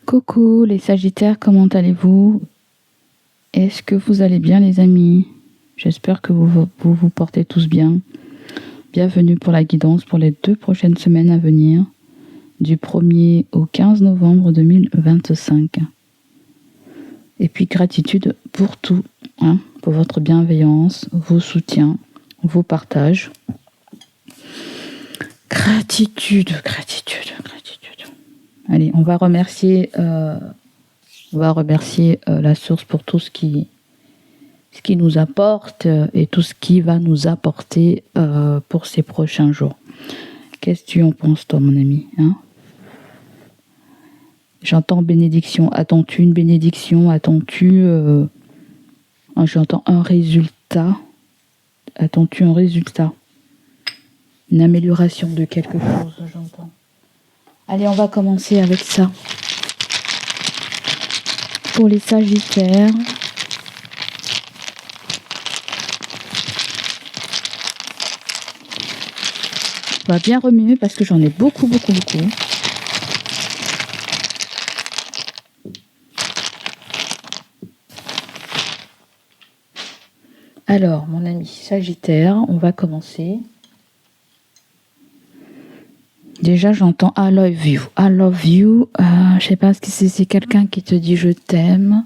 Coucou les Sagittaires, comment allez-vous? Est-ce que vous allez bien les amis? J'espère que vous portez tous bien. Bienvenue pour la guidance pour les 2 prochaines semaines à venir, du 1er au 15 novembre 2025. Et puis gratitude pour tout, pour votre bienveillance, vos soutiens, vos partages. Gratitude. Allez, on va remercier la source pour tout ce qui nous apporte et tout ce qui va nous apporter pour ces prochains jours. Qu'est-ce que tu en penses, toi, mon ami, J'entends bénédiction. Attends-tu une bénédiction? Attends-tu... j'entends un résultat. Attends-tu un résultat? Une amélioration de quelque chose, j'entends. Allez, on va commencer avec ça. Pour les Sagittaires, on va bien remuer parce que j'en ai beaucoup. Alors, mon ami Sagittaire, on va commencer. Déjà, j'entends I love you. I love you. Je sais pas si c'est quelqu'un qui te dit je t'aime.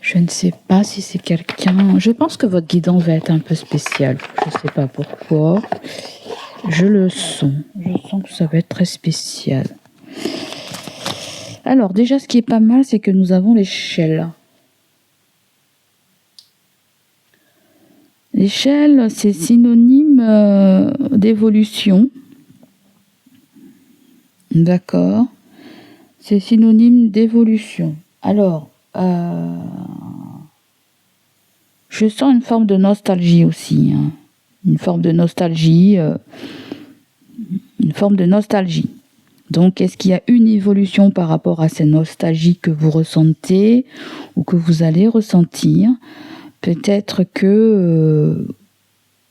Je ne sais pas si c'est quelqu'un... Je pense que votre guidance va être un peu spéciale. Je ne sais pas pourquoi. Je le sens. Je sens que ça va être très spécial. Alors, déjà, ce qui est pas mal, c'est que nous avons l'échelle. L'échelle, c'est synonyme d'évolution. D'accord. C'est synonyme d'évolution. Alors, je sens une forme de nostalgie aussi. Une forme de nostalgie. Donc, est-ce qu'il y a une évolution par rapport à ces nostalgies que vous ressentez ou que vous allez ressentir? Peut-être que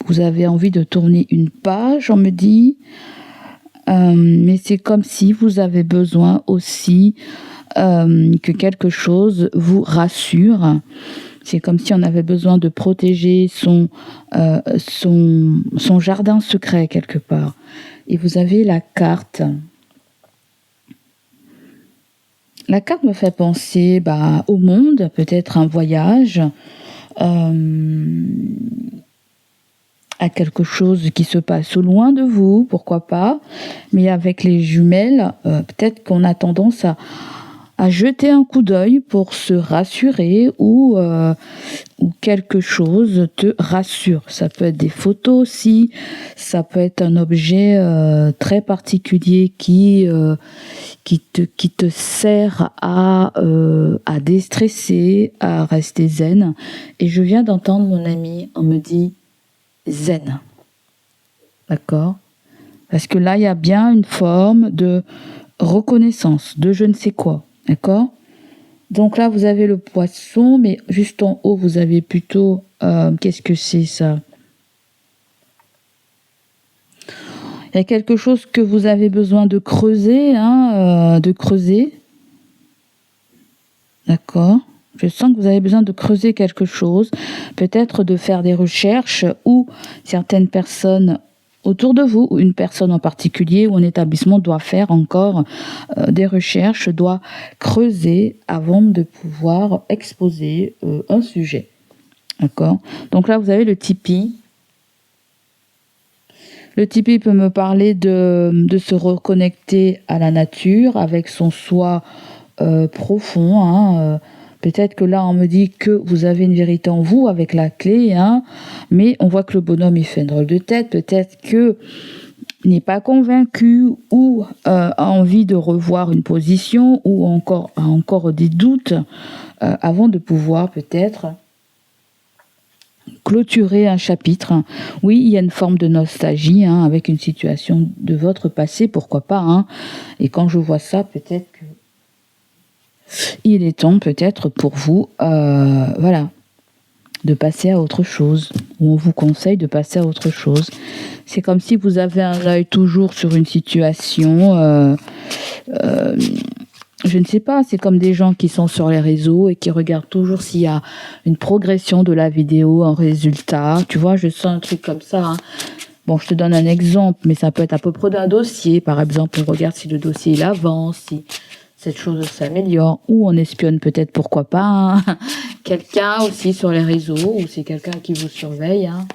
vous avez envie de tourner une page, on me dit. Mais c'est comme si vous avez besoin aussi que quelque chose vous rassure. C'est comme si on avait besoin de protéger son jardin secret quelque part. Et vous avez la carte. La carte me fait penser au monde, peut-être un voyage, à quelque chose qui se passe au loin de vous, pourquoi pas, mais avec les jumelles, peut-être qu'on a tendance à jeter un coup d'œil pour se rassurer ou quelque chose te rassure. Ça peut être des photos aussi, ça peut être un objet très particulier qui te sert à déstresser, à rester zen. Et je viens d'entendre mon ami, on me dit zen. D'accord? Parce que là, il y a bien une forme de reconnaissance, de je ne sais quoi. D'accord? Donc là, vous avez le poisson, mais juste en haut, vous avez plutôt... qu'est-ce que c'est ça? Il y a quelque chose que vous avez besoin de creuser, D'accord? Je sens que vous avez besoin de creuser quelque chose, peut-être de faire des recherches ou certaines personnes autour de vous, ou une personne en particulier ou un établissement doit faire encore des recherches, doit creuser avant de pouvoir exposer un sujet. D'accord? Donc là, vous avez le Tipeee. Le Tipeee peut me parler de se reconnecter à la nature avec son soi profond. Peut-être que là, on me dit que vous avez une vérité en vous avec la clé, mais on voit que le bonhomme, il fait une drôle de tête. Peut-être qu'il n'est pas convaincu ou a envie de revoir une position ou a encore des doutes avant de pouvoir peut-être clôturer un chapitre. Oui, il y a une forme de nostalgie avec une situation de votre passé, pourquoi pas. Et quand je vois ça, peut-être que il est temps peut-être pour vous, de passer à autre chose, ou on vous conseille de passer à autre chose. C'est comme si vous avez un œil toujours sur une situation, je je ne sais pas, c'est comme des gens qui sont sur les réseaux et qui regardent toujours s'il y a une progression de la vidéo, un résultat. Tu vois, je sens un truc comme ça. Hein. Bon, je te donne un exemple, mais ça peut être à peu près d'un dossier. Par exemple, on regarde si le dossier il avance, si cette chose s'améliore, ou on espionne peut-être, pourquoi pas, hein, quelqu'un aussi sur les réseaux, ou c'est quelqu'un qui vous surveille. Hein.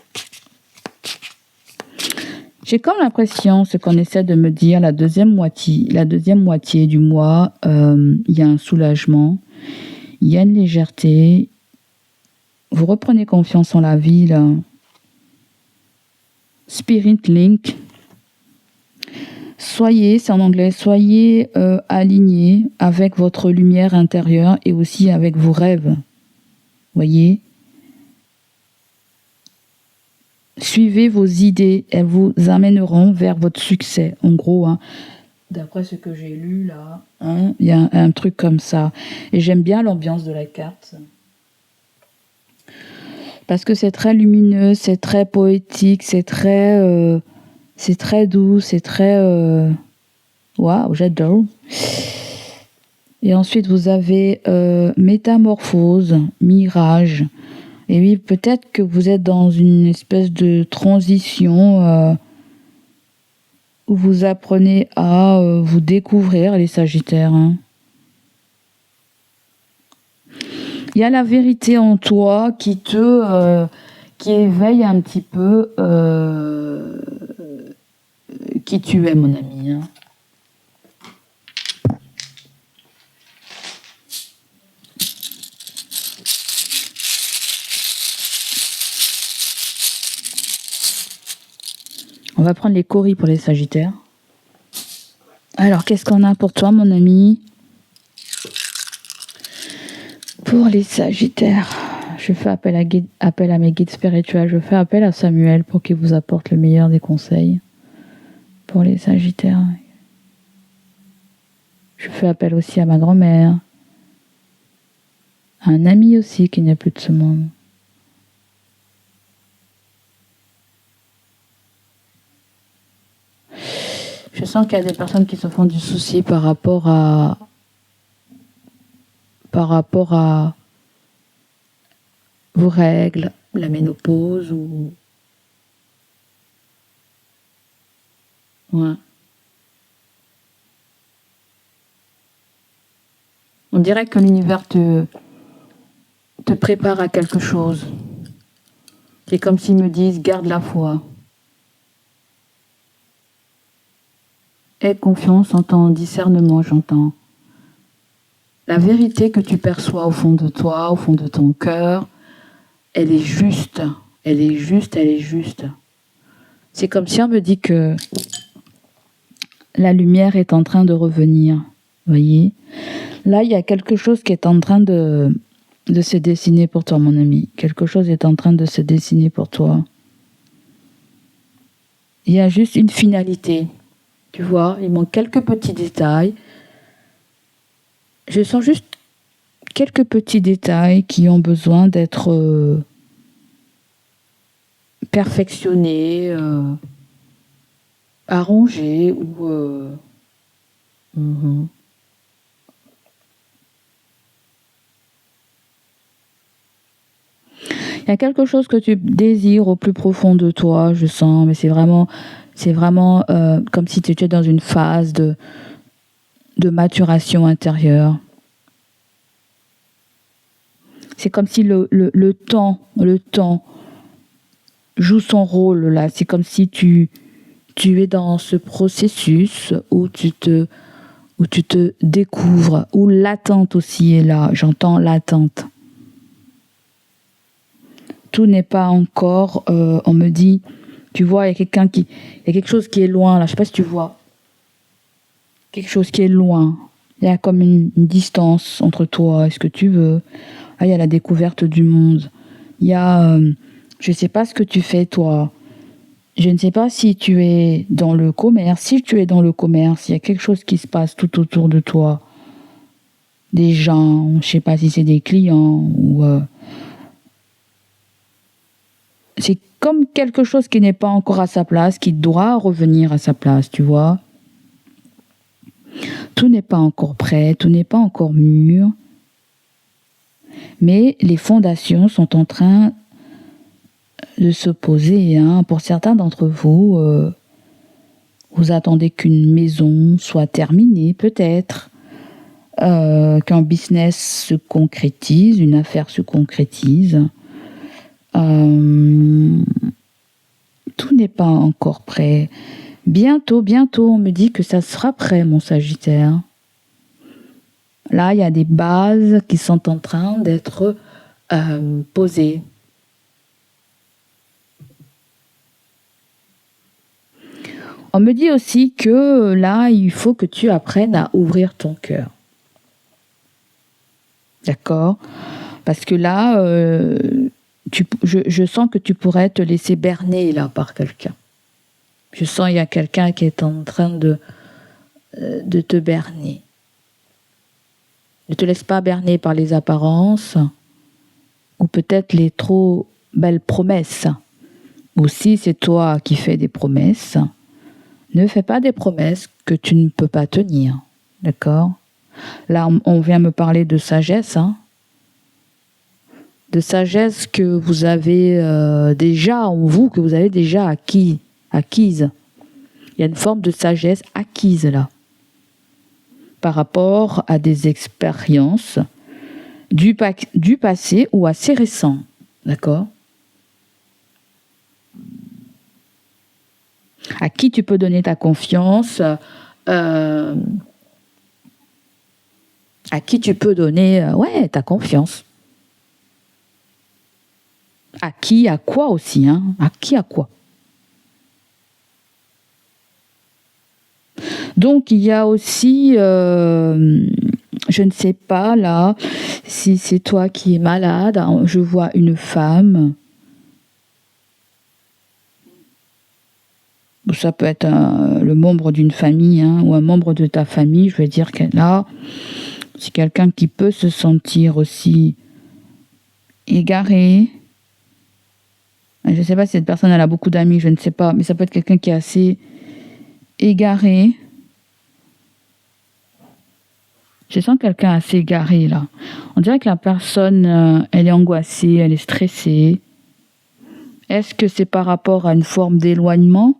J'ai comme l'impression, ce qu'on essaie de me dire, la deuxième moitié du mois, il y a un soulagement, il y a une légèreté. Vous reprenez confiance en la vie, là. Spirit Link. Soyez, c'est en anglais, soyez alignés avec votre lumière intérieure et aussi avec vos rêves. Voyez? Suivez vos idées, elles vous amèneront vers votre succès. En gros, hein, d'après ce que j'ai lu là, hein, il y a un truc comme ça. Et j'aime bien l'ambiance de la carte. Parce que c'est très lumineux, c'est très poétique, c'est très doux, c'est très... Waouh, j'adore. Et ensuite, vous avez métamorphose, mirage. Et oui, peut-être que vous êtes dans une espèce de transition où vous apprenez à vous découvrir, les Sagittaires. Hein. Il y a la vérité en toi qui éveille un petit peu qui tu es, mon ami. Hein. On va prendre les coris pour les Sagittaires. Alors, qu'est-ce qu'on a pour toi, mon ami? Pour les Sagittaires, je fais appel à mes guides spirituels. Je fais appel à Samuel pour qu'il vous apporte le meilleur des conseils. Pour les Sagittaires. Je fais appel aussi à ma grand-mère. À un ami aussi qui n'est plus de ce monde. Je sens qu'il y a des personnes qui se font du souci par rapport à vos règles, la ménopause ou... Ouais. On dirait que l'univers te prépare à quelque chose. C'est comme s'ils me disent, garde la foi. Aie confiance en ton discernement, j'entends. La vérité que tu perçois au fond de toi, au fond de ton cœur, elle est juste. Elle est juste, elle est juste. C'est comme si on me dit que la lumière est en train de revenir. Voyez ? Là, il y a quelque chose qui est en train de se dessiner pour toi, mon ami. Quelque chose est en train de se dessiner pour toi. Il y a juste une finalité. Tu vois, il manque quelques petits détails. Je sens juste quelques petits détails qui ont besoin d'être perfectionnés, arrangés ou... Il y a quelque chose que tu désires au plus profond de toi, je sens, mais c'est vraiment comme si tu étais dans une phase de maturation intérieure. C'est comme si le temps joue son rôle là. C'est comme si tu es dans ce processus où tu te découvres, où l'attente aussi est là. J'entends l'attente. Tout n'est pas encore, on me dit, tu vois, il y a quelque chose qui est loin là, je sais pas si tu vois, quelque chose qui est loin, il y a comme une distance entre toi et ce que tu veux. Ah, il y a la découverte du monde, il y a, je sais pas ce que tu fais toi, je ne sais pas si tu es dans le commerce, il y a quelque chose qui se passe tout autour de toi, des gens, je sais pas si c'est des clients ou... c'est comme quelque chose qui n'est pas encore à sa place, qui doit revenir à sa place, tu vois. Tout n'est pas encore prêt, tout n'est pas encore mûr, mais les fondations sont en train de se poser. Hein. Pour certains d'entre vous, vous attendez qu'une maison soit terminée, peut-être, qu'un business se concrétise, une affaire se concrétise. Tout n'est pas encore prêt. Bientôt, on me dit que ça sera prêt, mon Sagittaire. Là, il y a des bases qui sont en train d'être posées. On me dit aussi que là, il faut que tu apprennes à ouvrir ton cœur. D'accord ? Parce que là, je sens que tu pourrais te laisser berner là par quelqu'un. Je sens qu'il y a quelqu'un qui est en train de te berner. Ne te laisse pas berner par les apparences ou peut-être les trop belles promesses. Ou si c'est toi qui fais des promesses, ne fais pas des promesses que tu ne peux pas tenir. D'accord ? Là, on vient me parler de sagesse. Hein ? De sagesse que vous avez déjà en vous, que vous avez déjà acquise. Il y a une forme de sagesse acquise là, par rapport à des expériences du passé ou assez récents. D'accord ? À qui tu peux donner ta confiance, à qui tu peux donner ta confiance. À qui, à quoi aussi, hein ? À qui, à quoi ? Donc, il y a aussi, je ne sais pas là, si c'est toi qui es malade, hein, je vois une femme. Ça peut être le membre d'une famille hein, ou un membre de ta famille, je veux dire qu'elle là, c'est quelqu'un qui peut se sentir aussi égaré. Je ne sais pas si cette personne elle a beaucoup d'amis, je ne sais pas, mais ça peut être quelqu'un qui est assez égaré. Je sens quelqu'un assez égaré là. On dirait que la personne, elle est angoissée, elle est stressée. Est-ce que c'est par rapport à une forme d'éloignement ?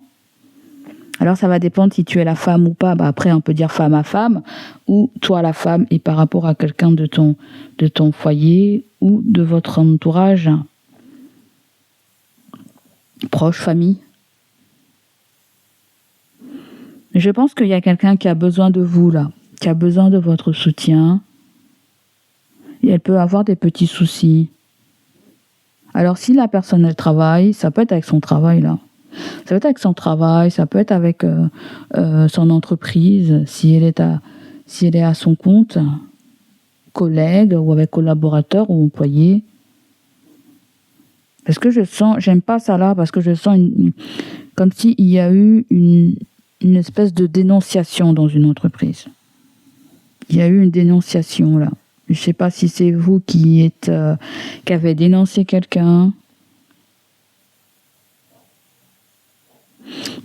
Alors ça va dépendre si tu es la femme ou pas. Après on peut dire femme à femme, ou toi la femme et par rapport à quelqu'un de ton foyer ou de votre entourage. Proche, famille. Je pense qu'il y a quelqu'un qui a besoin de vous là, qui a besoin de votre soutien. Et elle peut avoir des petits soucis. Alors si la personne elle travaille, ça peut être avec son travail là. Ça peut être avec son travail, ça peut être avec son entreprise, si elle est à son compte, collègue ou avec collaborateur ou employé. Parce que j'aime pas ça là, parce que je sens comme s'il y a eu une espèce de dénonciation dans une entreprise. Il y a eu une dénonciation là. Je ne sais pas si c'est vous qui avez dénoncé quelqu'un.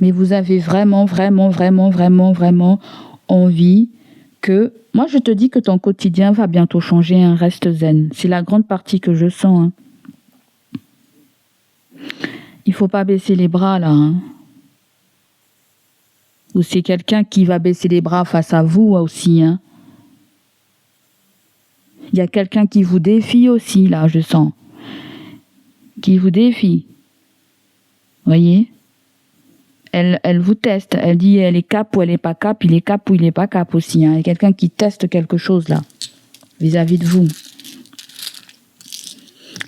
Mais vous avez vraiment envie que... Moi, je te dis que ton quotidien va bientôt changer, un reste zen. C'est la grande partie que je sens. Hein. Il faut pas baisser les bras, là. Hein. Ou c'est quelqu'un qui va baisser les bras face à vous aussi. Hein. Il y a quelqu'un qui vous défie aussi, là, je sens. Qui vous défie. Voyez ? Elle vous teste. Elle dit elle est cap ou elle est pas cap. Il est cap ou il est pas cap aussi. Hein. Il y a quelqu'un qui teste quelque chose là, vis-à-vis de vous.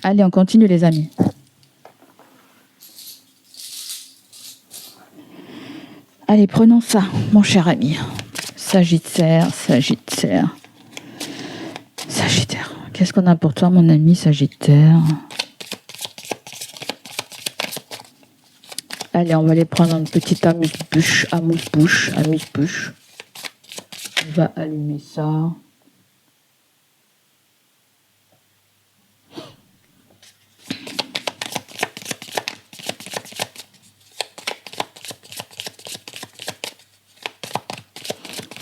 Allez, on continue les amis. Allez, prenons ça, mon cher ami. Sagittaire. Qu'est-ce qu'on a pour toi, mon ami Sagittaire ? Allez, on va aller prendre une petite amuse-bouche. On va allumer ça.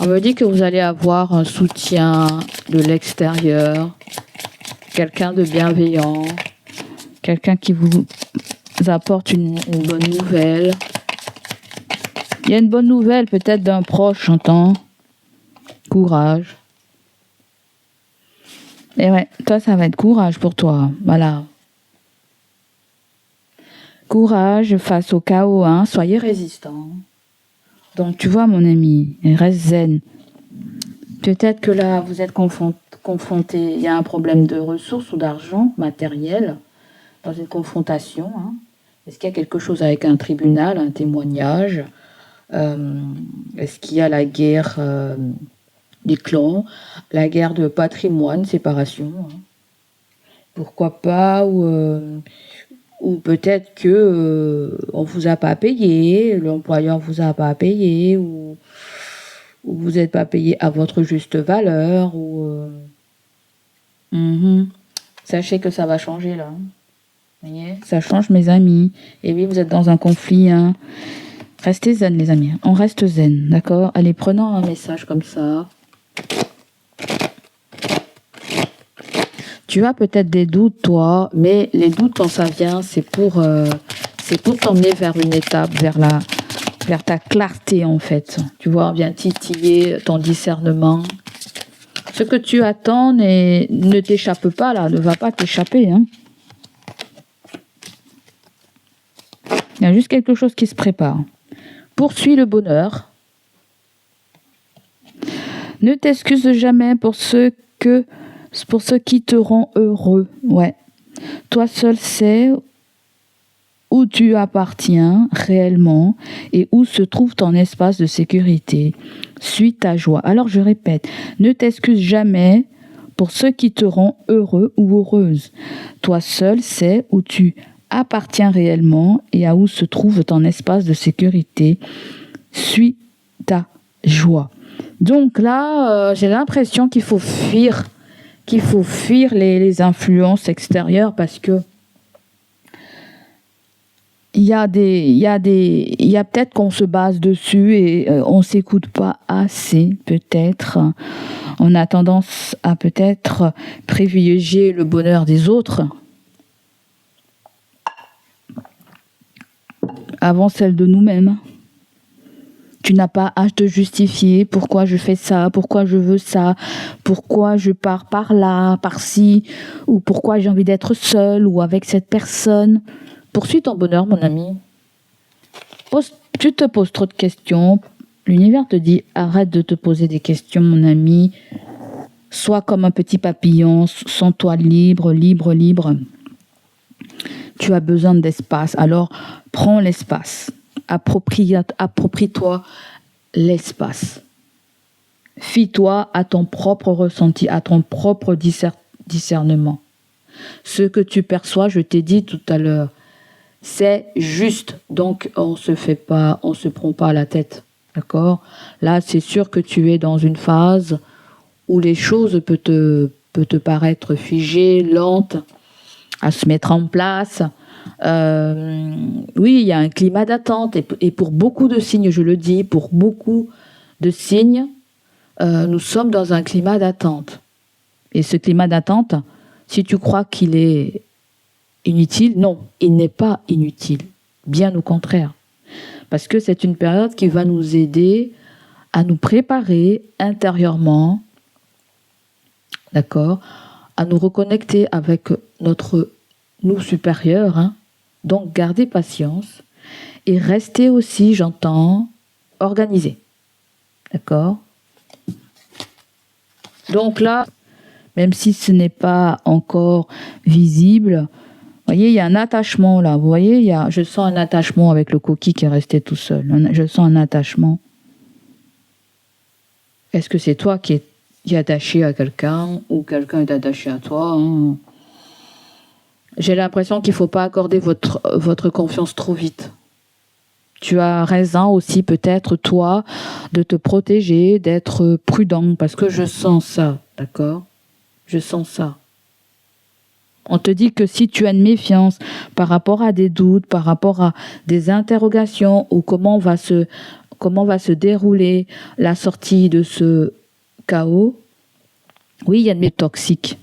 On me dit que vous allez avoir un soutien de l'extérieur, quelqu'un de bienveillant, quelqu'un qui vous apporte une bonne nouvelle. Il y a une bonne nouvelle peut-être d'un proche, j'entends. Courage. Et ouais, toi, ça va être courage pour toi. Voilà. Courage face au chaos, hein. Soyez résistant. Donc, tu vois, mon ami, reste zen. Peut-être que là, vous êtes confronté, il y a un problème de ressources ou d'argent matériel dans une confrontation. Hein. Est-ce qu'il y a quelque chose avec un tribunal, un témoignage? Est-ce qu'il y a la guerre des clans, la guerre de patrimoine, séparation? Hein. Pourquoi pas? Ou peut-être que on vous a pas payé, l'employeur vous a pas payé, ou vous n'êtes pas payé à votre juste valeur, Sachez que ça va changer là. Vous voyez, ça change, mes amis. Et oui, vous êtes dans un conflit. Hein. Restez zen, les amis. On reste zen, d'accord? Allez, prenons un message comme ça. Tu as peut-être des doutes, toi, mais les doutes, quand ça vient, c'est pour t'emmener vers une étape, vers ta clarté, en fait. Tu vois, on vient titiller ton discernement. Ce que tu attends ne t'échappe pas, là, ne va pas t'échapper. Hein. Il y a juste quelque chose qui se prépare. Poursuis le bonheur. Ne t'excuse jamais pour ce qui te rend heureux. Ouais. Toi seul sais où tu appartiens réellement et où se trouve ton espace de sécurité. Suis ta joie. Alors je répète, ne t'excuse jamais pour ce qui te rend heureux ou heureuse. Toi seul sais où tu appartiens réellement et à où se trouve ton espace de sécurité. Suis ta joie. Donc là, j'ai l'impression qu'il faut fuir les influences extérieures parce que il y a peut-être qu'on se base dessus et on s'écoute pas assez, peut-être. On a tendance à peut-être privilégier le bonheur des autres avant celle de nous-mêmes. Tu n'as pas à te justifier pourquoi je fais ça, pourquoi je veux ça, pourquoi je pars par là, par-ci, ou pourquoi j'ai envie d'être seule ou avec cette personne. Poursuis ton bonheur, mon ami. Tu te poses trop de questions. L'univers te dit, arrête de te poser des questions, mon ami. Sois comme un petit papillon, sens-toi libre, libre, libre. Tu as besoin d'espace, alors prends l'espace. Approprie-toi l'espace. Fie-toi à ton propre ressenti, à ton propre discernement. Ce que tu perçois, je t'ai dit tout à l'heure, c'est juste. Donc, on se prend pas la tête. D'accord? Là, c'est sûr que tu es dans une phase où les choses peuvent te paraître figées, lentes, à se mettre en place. Oui, il y a un climat d'attente. Et pour beaucoup de signes, je le dis, pour beaucoup de signes, nous sommes dans un climat d'attente. Et ce climat d'attente, si tu crois qu'il est inutile, non, il n'est pas inutile. Bien au contraire. Parce que c'est une période qui va nous aider à nous préparer intérieurement, d'accord, à nous reconnecter avec notre nous supérieur. Hein. Donc, gardez patience et restez aussi, j'entends, organisé. D'accord? Donc là, même si ce n'est pas encore visible, vous voyez, il y a un attachement là. Vous voyez, je sens un attachement avec le coquille qui est resté tout seul. Je sens un attachement. Est-ce que c'est toi qui es attaché à quelqu'un ou quelqu'un est attaché à toi, hein? J'ai l'impression qu'il ne faut pas accorder votre confiance trop vite. Tu as raison aussi peut-être, toi, de te protéger, d'être prudent, parce que je sens ça, d'accord? Je sens ça. On te dit que si tu as une méfiance par rapport à des doutes, par rapport à des interrogations, ou comment comment va se dérouler la sortie de ce chaos. Oui, il y a une méfiance toxique.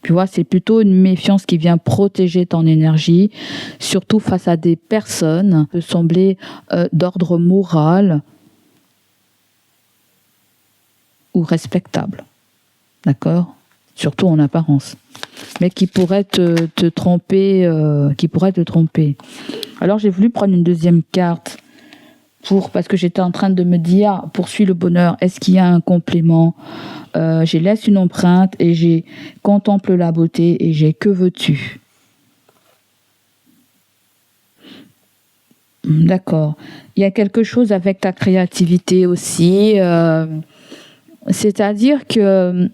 Tu vois, c'est plutôt une méfiance qui vient protéger ton énergie, surtout face à des personnes qui peuvent sembler d'ordre moral ou respectable. D'accord ? Surtout en apparence. Mais qui pourrait te tromper, Alors j'ai voulu prendre une deuxième carte parce que j'étais en train de me dire, poursuis le bonheur, est-ce qu'il y a un complément? J'ai laisse une empreinte et j'ai contemple la beauté et j'ai que veux-tu? D'accord. Il y a quelque chose avec ta créativité aussi, c'est-à-dire que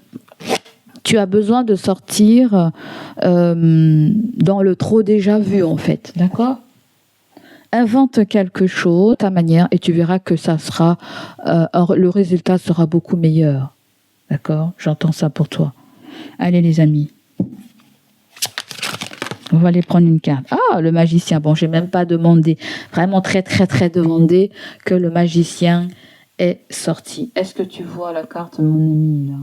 tu as besoin de sortir dans le trop déjà vu en fait, d'accord? Invente quelque chose, ta manière, et tu verras que ça sera, le résultat sera beaucoup meilleur. D'accord? J'entends ça pour toi. Allez les amis. On va aller prendre une carte. Ah, le magicien. Bon, j'ai même pas demandé, vraiment très très très demandé que le magicien est sorti. Est-ce que tu vois la carte, mon ami, là?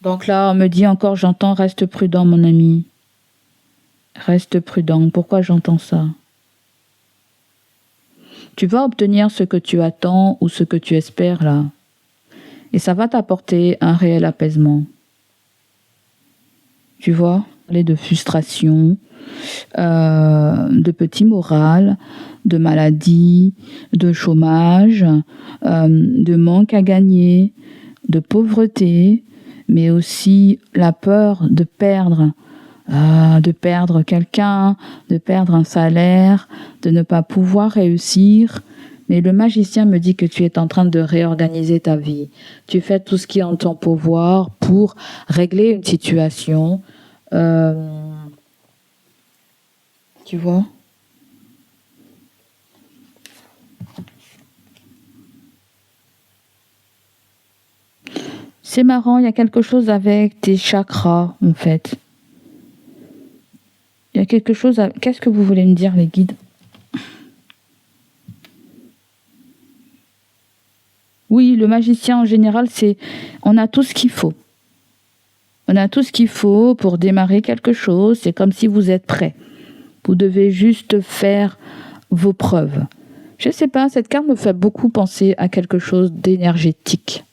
Donc là, on me dit encore, j'entends, reste prudent, mon ami. Reste prudent. Pourquoi j'entends ça? Tu vas obtenir ce que tu attends ou ce que tu espères là. Et ça va t'apporter un réel apaisement. Tu vois? Parler de frustration, de petit moral, de maladie, de chômage, de manque à gagner, de pauvreté, mais aussi la peur de perdre quelqu'un, de perdre un salaire, de ne pas pouvoir réussir. Mais le magicien me dit que tu es en train de réorganiser ta vie. Tu fais tout ce qui est en ton pouvoir pour régler une situation. Tu vois ? C'est marrant, il y a quelque chose avec tes chakras, en fait. Il y a quelque chose... Qu'est-ce que vous voulez me dire, les guides? Oui, le magicien, en général, on a tout ce qu'il faut. On a tout ce qu'il faut pour démarrer quelque chose. C'est comme si vous êtes prêt. Vous devez juste faire vos preuves. Je ne sais pas, cette carte me fait beaucoup penser à quelque chose d'énergétique.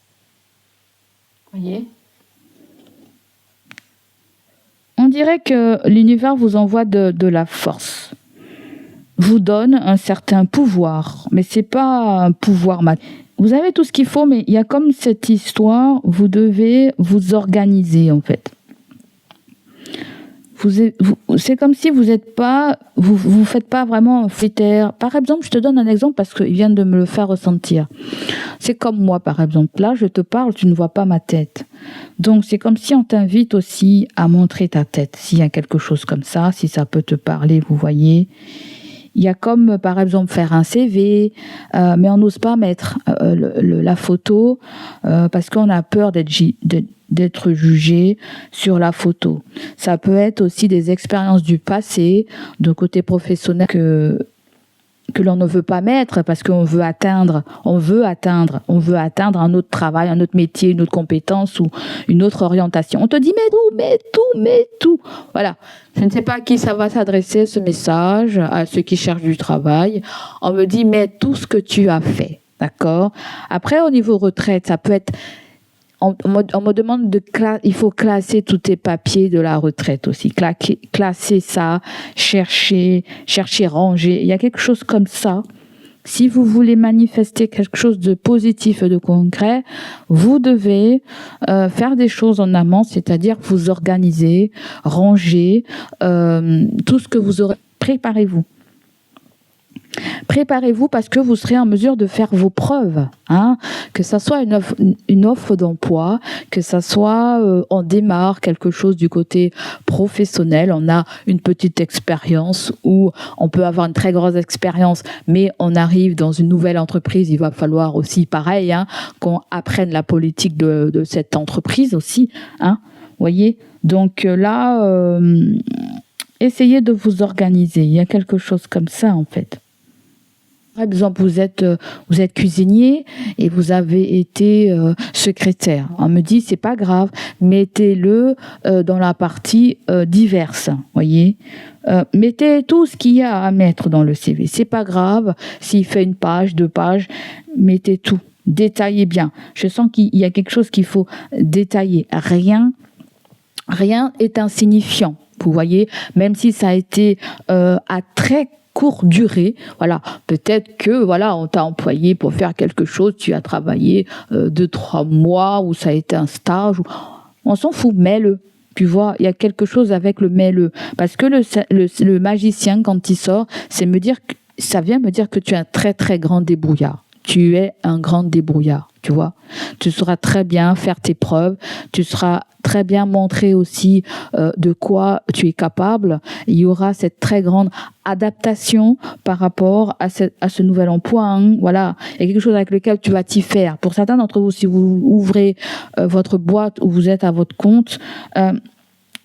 Voyez ? On dirait que l'univers vous envoie de la force, vous donne un certain pouvoir, mais c'est pas un pouvoir matériel. Vous avez tout ce qu'il faut, mais il y a comme cette histoire, vous devez vous organiser en fait. C'est comme si vous faites pas vraiment un critère. Par exemple, je te donne un exemple parce qu'ils viennent de me le faire ressentir. C'est comme moi, par exemple. Là, je te parle, tu ne vois pas ma tête. Donc, c'est comme si on t'invite aussi à montrer ta tête. S'il y a quelque chose comme ça, si ça peut te parler, vous voyez. Il y a comme, par exemple, faire un CV, mais on n'ose pas mettre la photo parce qu'on a peur d'être jugé sur la photo. Ça peut être aussi des expériences du passé, de côté professionnel que l'on ne veut pas mettre parce qu'on veut atteindre un autre travail, un autre métier, une autre compétence ou une autre orientation. On te dit mets tout. Voilà. Je ne sais pas à qui ça va s'adresser ce message, à ceux qui cherchent du travail. On me dit mets tout ce que tu as fait. D'accord? Après, au niveau retraite, ça peut être on me demande il faut classer tous tes papiers de la retraite aussi. Classer ça, chercher, ranger. Il y a quelque chose comme ça. Si vous voulez manifester quelque chose de positif et de concret, vous devez faire des choses en amont, c'est-à-dire vous organiser, ranger, tout ce que vous aurez. Préparez-vous. Préparez-vous parce que vous serez en mesure de faire vos preuves, hein, que ça soit une offre d'emploi, que ça soit on démarre quelque chose du côté professionnel, on a une petite expérience ou on peut avoir une très grosse expérience, mais on arrive dans une nouvelle entreprise, il va falloir aussi pareil, hein, qu'on apprenne la politique de cette entreprise aussi, hein, voyez. Donc là, Essayez de vous organiser. Il y a quelque chose comme ça, en fait. Par exemple, vous êtes cuisinier et vous avez été secrétaire. On me dit, c'est pas grave, mettez-le dans la partie diverse, voyez. Mettez tout ce qu'il y a à mettre dans le CV. C'est pas grave s'il fait une page, 2 pages, mettez tout. Détaillez bien. Je sens qu'il y a quelque chose qu'il faut détailler. Rien est insignifiant. Vous voyez, même si ça a été à très courte durée, voilà, peut-être que voilà, on t'a employé pour faire quelque chose, tu as travaillé 2-3 mois ou ça a été un stage, on s'en fout, mets-le. Tu vois, il y a quelque chose avec le mets-le, parce que le magicien quand il sort, ça vient me dire que tu es un très très grand débrouillard. Tu es un grand débrouillard, tu vois. Tu sauras très bien faire tes preuves, tu sauras très bien montrer aussi de quoi tu es capable. Il y aura cette très grande adaptation par rapport à ce nouvel emploi. Hein. Voilà, il y a quelque chose avec lequel tu vas t'y faire. Pour certains d'entre vous, si vous ouvrez votre boîte ou vous êtes à votre compte,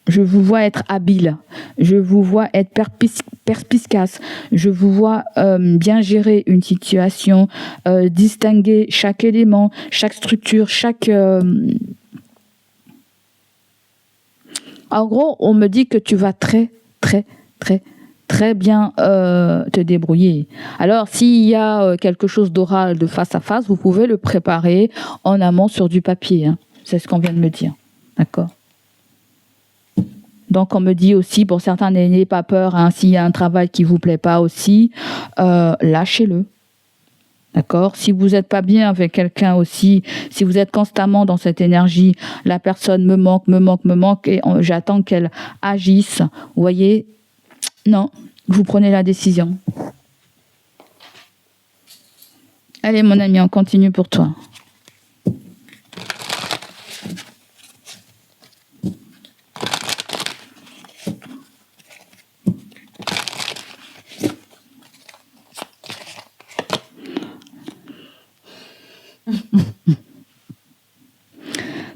je vous vois être habile, je vous vois être perspicace, je vous vois bien gérer une situation, distinguer chaque élément, chaque structure, En gros, on me dit que tu vas très, très, très, très bien te débrouiller. Alors, s'il y a quelque chose d'oral, de face à face, vous pouvez le préparer en amont sur du papier. Hein. C'est ce qu'on vient de me dire. D'accord ? Donc, on me dit aussi, pour certains, n'ayez pas peur, hein, s'il y a un travail qui ne vous plaît pas aussi, lâchez-le. D'accord ? Si vous n'êtes pas bien avec quelqu'un aussi, si vous êtes constamment dans cette énergie, la personne me manque, et j'attends qu'elle agisse, vous voyez ? Non, vous prenez la décision. Allez, mon ami, on continue pour toi.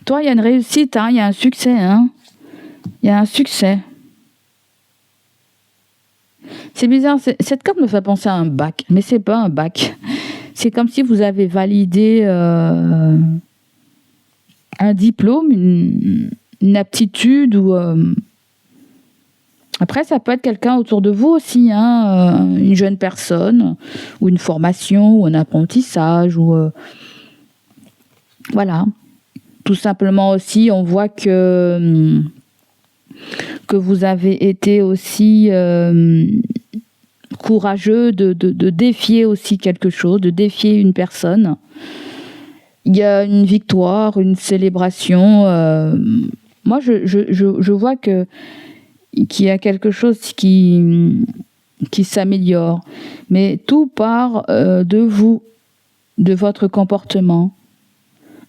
Toi, il y a une réussite, hein, il y a un succès. Hein. Il y a un succès. C'est bizarre, cette carte me fait penser à un bac, mais c'est pas un bac. C'est comme si vous avez validé un diplôme, une aptitude ou... Après, ça peut être quelqu'un autour de vous aussi, hein, une jeune personne, ou une formation, ou un apprentissage, ou... voilà. Tout simplement aussi, on voit que vous avez été aussi courageux de défier aussi quelque chose, de défier une personne. Il y a une victoire, une célébration. Moi, je vois qu'il y a quelque chose qui s'améliore. Mais tout part de vous, de votre comportement,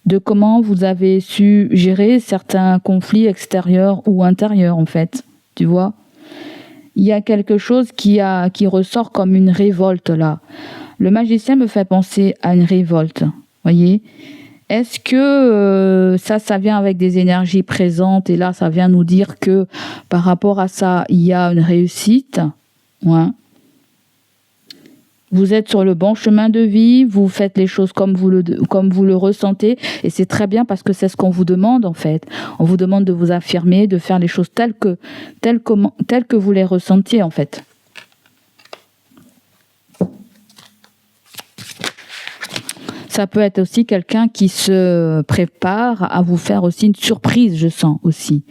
de comment vous avez su gérer certains conflits extérieurs ou intérieurs, en fait. Tu vois ? Il y a quelque chose qui ressort comme une révolte, là. Le magicien me fait penser à une révolte, voyez ? Est-ce que ça vient avec des énergies présentes, et là, ça vient nous dire que par rapport à ça, il y a une réussite, ouais. Vous êtes sur le bon chemin de vie, vous faites les choses comme vous le ressentez, et c'est très bien parce que c'est ce qu'on vous demande en fait. On vous demande de vous affirmer, de faire les choses telles que vous les ressentiez en fait. Ça peut être aussi quelqu'un qui se prépare à vous faire aussi une surprise, je sens aussi.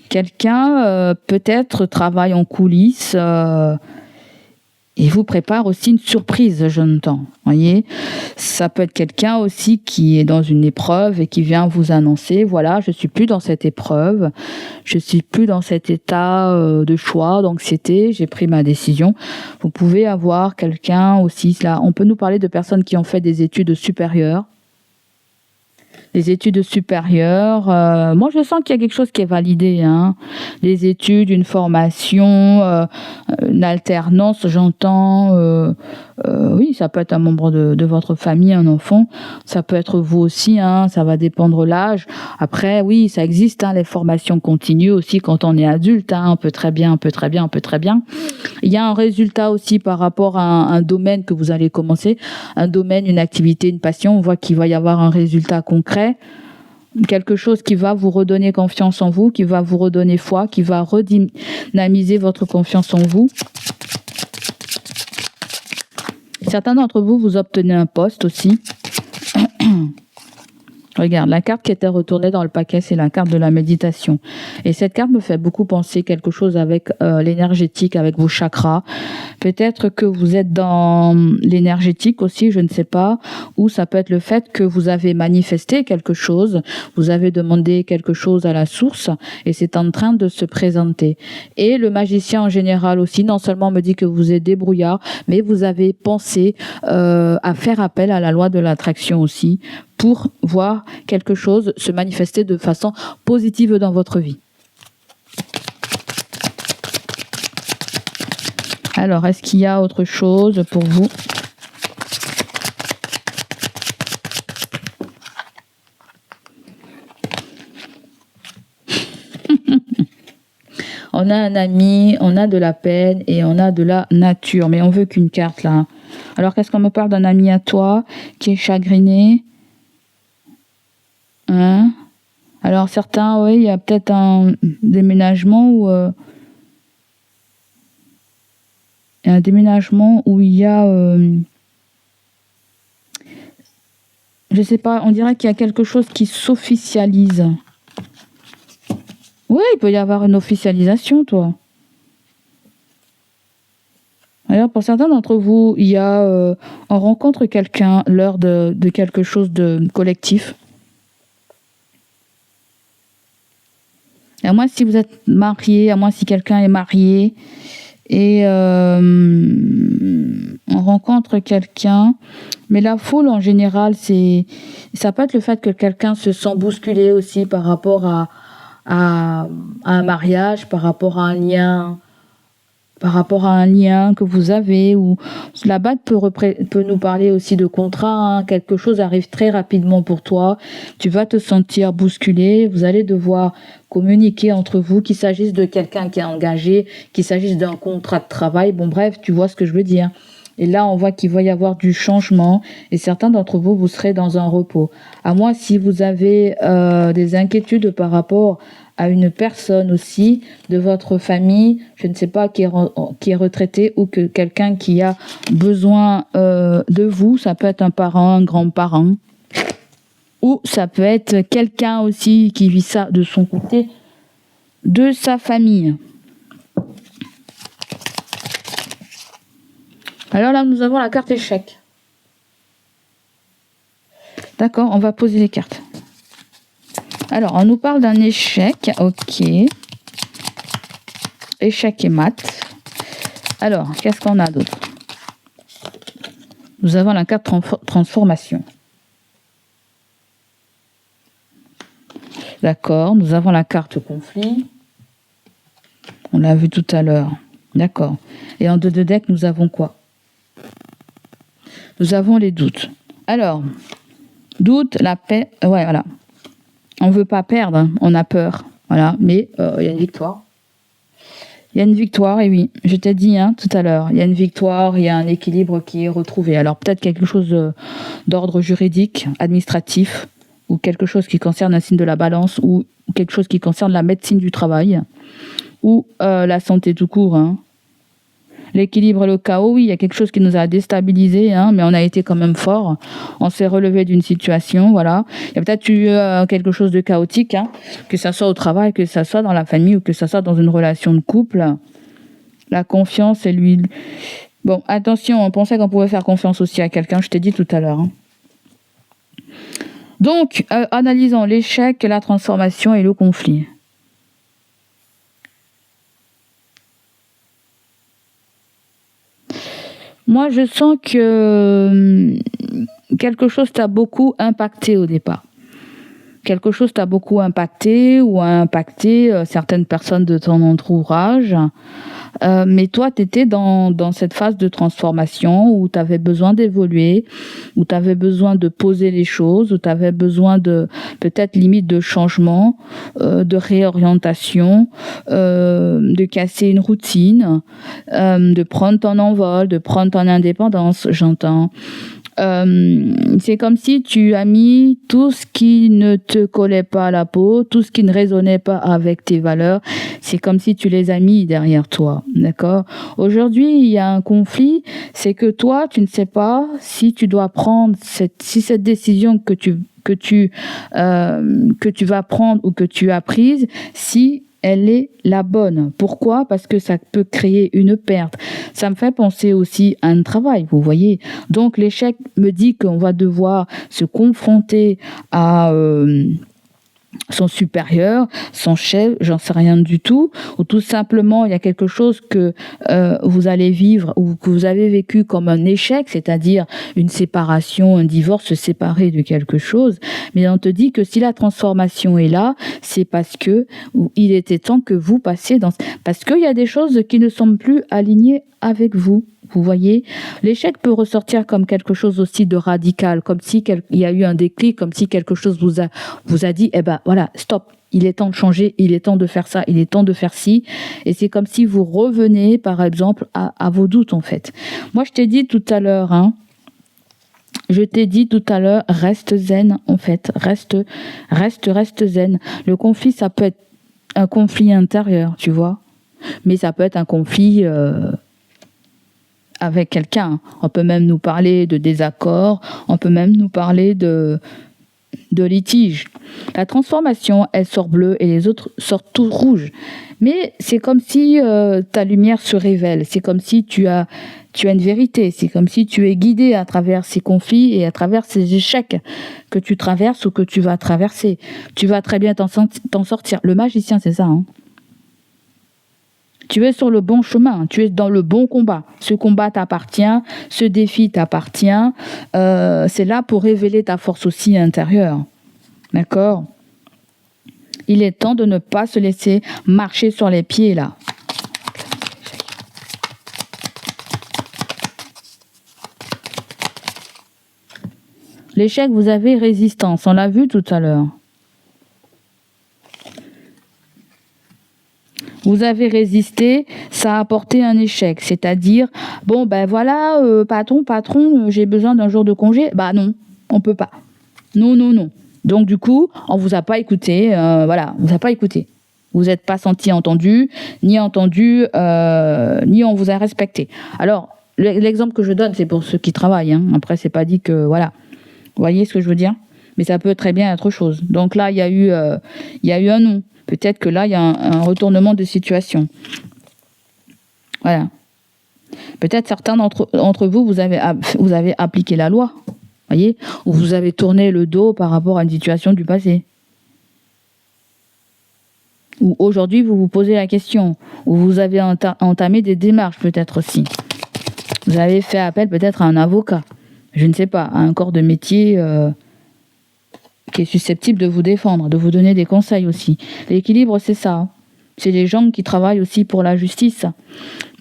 Quelqu'un peut-être travaille en coulisses. Et vous prépare aussi une surprise, j'entends. Voyez, ça peut être quelqu'un aussi qui est dans une épreuve et qui vient vous annoncer, voilà, je suis plus dans cette épreuve, je suis plus dans cet état de choix, d'anxiété, j'ai pris ma décision. Vous pouvez avoir quelqu'un aussi, là, on peut nous parler de personnes qui ont fait des études supérieures. des études supérieures. Moi, je sens qu'il y a quelque chose qui est validé, hein. Des études, une formation, une alternance, j'entends. Oui, ça peut être un membre de votre famille, un enfant. Ça peut être vous aussi, hein. Ça va dépendre l'âge. Après, oui, ça existe, hein, les formations continues aussi quand on est adulte, hein. On peut très bien. Il y a un résultat aussi par rapport à un domaine que vous allez commencer, un domaine, une activité, une passion. On voit qu'il va y avoir un résultat concret, quelque chose qui va vous redonner confiance en vous, qui va vous redonner foi, qui va redynamiser votre confiance en vous. Certains d'entre vous, vous obtenez un poste aussi. Regarde, la carte qui était retournée dans le paquet, c'est la carte de la méditation. Et cette carte me fait beaucoup penser quelque chose avec l'énergétique, avec vos chakras. Peut-être que vous êtes dans l'énergétique aussi, je ne sais pas. Ou ça peut être le fait que vous avez manifesté quelque chose, vous avez demandé quelque chose à la source et c'est en train de se présenter. Et le magicien en général aussi, non seulement me dit que vous êtes débrouillard, mais vous avez pensé à faire appel à la loi de l'attraction aussi, pour voir quelque chose se manifester de façon positive dans votre vie. Alors, est-ce qu'il y a autre chose pour vous ? On a un ami, on a de la peine et on a de la nature. Mais on veut qu'une carte là. Alors, qu'est-ce qu'on me parle d'un ami à toi qui est chagriné ? Hein? Alors certains, oui, il y a peut-être un déménagement où il y a, je sais pas, on dirait qu'il y a quelque chose qui s'officialise. Oui, il peut y avoir une officialisation, toi. Alors pour certains d'entre vous, il y a, on rencontre quelqu'un lors de quelque chose de collectif. À moins si vous êtes marié, à moins si quelqu'un est marié et on rencontre quelqu'un. Mais la foule en général, ça peut être le fait que quelqu'un se sent bousculé aussi par rapport à un mariage, par rapport à un lien que vous avez, ou la bague peut nous parler aussi de contrat, hein. Quelque chose arrive très rapidement pour toi, tu vas te sentir bousculé, vous allez devoir communiquer entre vous, qu'il s'agisse de quelqu'un qui est engagé, qu'il s'agisse d'un contrat de travail, bon bref, tu vois ce que je veux dire. Et là, on voit qu'il va y avoir du changement et certains d'entre vous, vous serez dans un repos. À moins si vous avez des inquiétudes par rapport à une personne aussi de votre famille, je ne sais pas, qui est retraité ou que quelqu'un qui a besoin de vous, ça peut être un parent, un grand-parent, ou ça peut être quelqu'un aussi qui vit ça de son côté, de sa famille. Alors là, nous avons la carte échec. D'accord, on va poser les cartes. Alors, on nous parle d'un échec, ok. Échec et mat. Alors, qu'est-ce qu'on a d'autre ? Nous avons la carte transformation. D'accord, nous avons la carte conflit. On l'a vu tout à l'heure. D'accord. Et en 2 de deck, nous avons quoi ? Nous avons les doutes. Alors, doute, la paix, ouais, voilà. On ne veut pas perdre, hein. On a peur, voilà. Mais il y a une victoire. Il y a une victoire, et oui, je t'ai dit tout à l'heure, il y a une victoire, il y a un équilibre qui est retrouvé. Alors peut-être quelque chose d'ordre juridique, administratif, ou quelque chose qui concerne un signe de la balance, ou quelque chose qui concerne la médecine du travail, ou la santé tout court, hein. L'équilibre, le chaos, oui, il y a quelque chose qui nous a déstabilisés, mais on a été quand même fort. On s'est relevé d'une situation, voilà. Il y a peut-être eu quelque chose de chaotique, que ça soit au travail, que ça soit dans la famille ou que ça soit dans une relation de couple. La confiance et lui. Bon, attention, on pensait qu'on pouvait faire confiance aussi à quelqu'un, je t'ai dit tout à l'heure. Donc, analysons l'échec, la transformation et le conflit. Moi, je sens que quelque chose t'a beaucoup impacté au départ. quelque chose t'a beaucoup impacté ou a impacté certaines personnes de ton entourage. Mais toi, tu étais dans cette phase de transformation où tu avais besoin d'évoluer, où tu avais besoin de poser les choses, où tu avais besoin de peut-être limite de changement, de réorientation, de casser une routine, de prendre ton envol, de prendre ton indépendance, j'entends. C'est comme si tu as mis tout ce qui ne te collait pas à la peau, tout ce qui ne résonnait pas avec tes valeurs, c'est comme si tu les as mis derrière toi, d'accord? Aujourd'hui, il y a un conflit, c'est que toi, tu ne sais pas si tu dois prendre cette décision que tu vas prendre ou que tu as prise, si elle est la bonne. Pourquoi? Parce que ça peut créer une perte. Ça me fait penser aussi à un travail, vous voyez. Donc l'échec me dit qu'on va devoir se confronter à son supérieur, son chef, j'en sais rien du tout, ou tout simplement il y a quelque chose que vous allez vivre ou que vous avez vécu comme un échec, c'est-à-dire une séparation, un divorce, se séparer de quelque chose, mais on te dit que si la transformation est là, c'est parce que il était temps que vous passiez parce qu'il y a des choses qui ne sont plus alignées avec vous. Vous voyez, l'échec peut ressortir comme quelque chose aussi de radical, comme si il y a eu un déclic, comme si quelque chose vous a dit, eh ben voilà, stop, il est temps de changer, il est temps de faire ça, il est temps de faire ci. Et c'est comme si vous revenez, par exemple, à vos doutes, en fait. Moi, je t'ai dit tout à l'heure, reste zen, en fait, reste zen. Le conflit, ça peut être un conflit intérieur, tu vois, mais ça peut être un conflit avec quelqu'un. On peut même nous parler de désaccord, on peut même nous parler de litige. La transformation, elle sort bleue et les autres sortent tout rouge. Mais c'est comme si ta lumière se révèle, c'est comme si tu as une vérité, c'est comme si tu es guidé à travers ces conflits et à travers ces échecs que tu traverses ou que tu vas traverser. Tu vas très bien t'en sortir. Le magicien, c'est ça, Tu es sur le bon chemin, tu es dans le bon combat. Ce combat t'appartient, ce défi t'appartient. C'est là pour révéler ta force aussi intérieure. D'accord ? Il est temps de ne pas se laisser marcher sur les pieds là. L'échec, vous avez résistance, on l'a vu tout à l'heure. Vous avez résisté, ça a apporté un échec. C'est-à-dire, bon, ben voilà, patron, j'ai besoin d'un jour de congé. Bah non, on peut pas. Non. Donc du coup, on vous a pas écouté, on vous a pas écouté. Vous n'êtes pas senti entendu, ni on vous a respecté. Alors, l'exemple que je donne, c'est pour ceux qui travaillent. Après, c'est pas dit que, voilà. Vous voyez ce que je veux dire ? Mais ça peut très bien être autre chose. Donc là, il y a eu un non. Peut-être que là, il y a un retournement de situation. Voilà. Peut-être certains d'entre vous, vous avez appliqué la loi, voyez, ou vous avez tourné le dos par rapport à une situation du passé. Ou aujourd'hui, vous vous posez la question, ou vous avez entamé des démarches peut-être aussi. Vous avez fait appel peut-être à un avocat, je ne sais pas, à un corps de métier qui est susceptible de vous défendre, de vous donner des conseils aussi. L'équilibre, c'est ça. C'est les gens qui travaillent aussi pour la justice.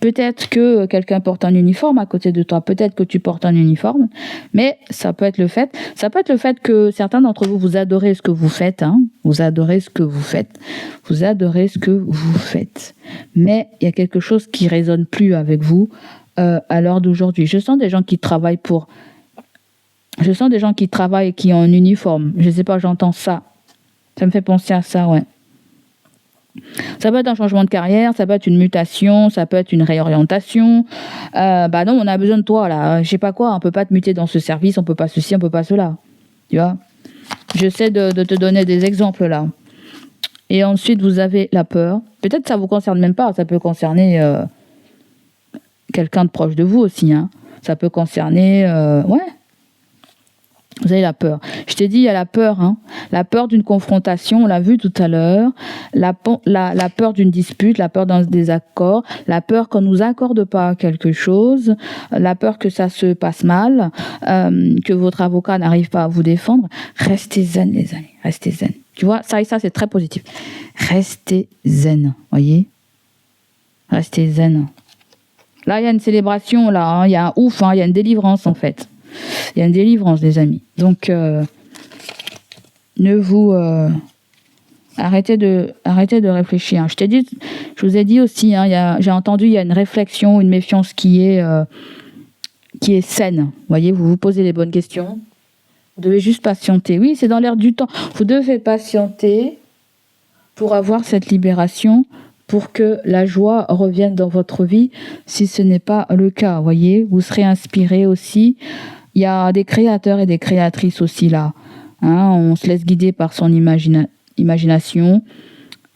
Peut-être que quelqu'un porte un uniforme à côté de toi, peut-être que tu portes un uniforme, mais ça peut être le fait que certains d'entre vous, vous adorez ce que vous faites, vous adorez ce que vous faites, mais il y a quelque chose qui résonne plus avec vous à l'heure d'aujourd'hui. Je sens des gens qui travaillent et qui ont un uniforme. Je ne sais pas, j'entends ça. Ça me fait penser à ça, ouais. Ça peut être un changement de carrière, ça peut être une mutation, ça peut être une réorientation. Non, on a besoin de toi, là. Je sais pas quoi, on peut pas te muter dans ce service, on peut pas ceci, on peut pas cela. Tu vois ? J'essaie de te donner des exemples, là. Et ensuite, vous avez la peur. Peut-être que ça vous concerne même pas, ça peut concerner quelqu'un de proche de vous aussi, Ça peut concerner... Vous avez la peur. Je t'ai dit, il y a la peur. Hein. La peur d'une confrontation, on l'a vu tout à l'heure. La peur d'une dispute, la peur d'un désaccord, la peur qu'on ne nous accorde pas quelque chose, la peur que ça se passe mal, que votre avocat n'arrive pas à vous défendre. Restez zen, les amis. Restez zen. Tu vois, ça et ça, c'est très positif. Restez zen, voyez. Restez zen. Là, il y a une célébration, là. Hein. Il y a un ouf, hein. Il y a une délivrance, en fait. Il y a une délivrance, les amis. Donc, ne vous... arrêtez de réfléchir. Je vous ai dit aussi, hein, j'ai entendu, il y a une réflexion, une méfiance qui est saine. Vous voyez, vous vous posez les bonnes questions. Vous devez juste patienter. Oui, c'est dans l'air du temps. Vous devez patienter pour avoir cette libération, pour que la joie revienne dans votre vie, si ce n'est pas le cas. Vous voyez, vous serez inspiré aussi. Il y a des créateurs et des créatrices aussi là. Hein, on se laisse guider par son imagination.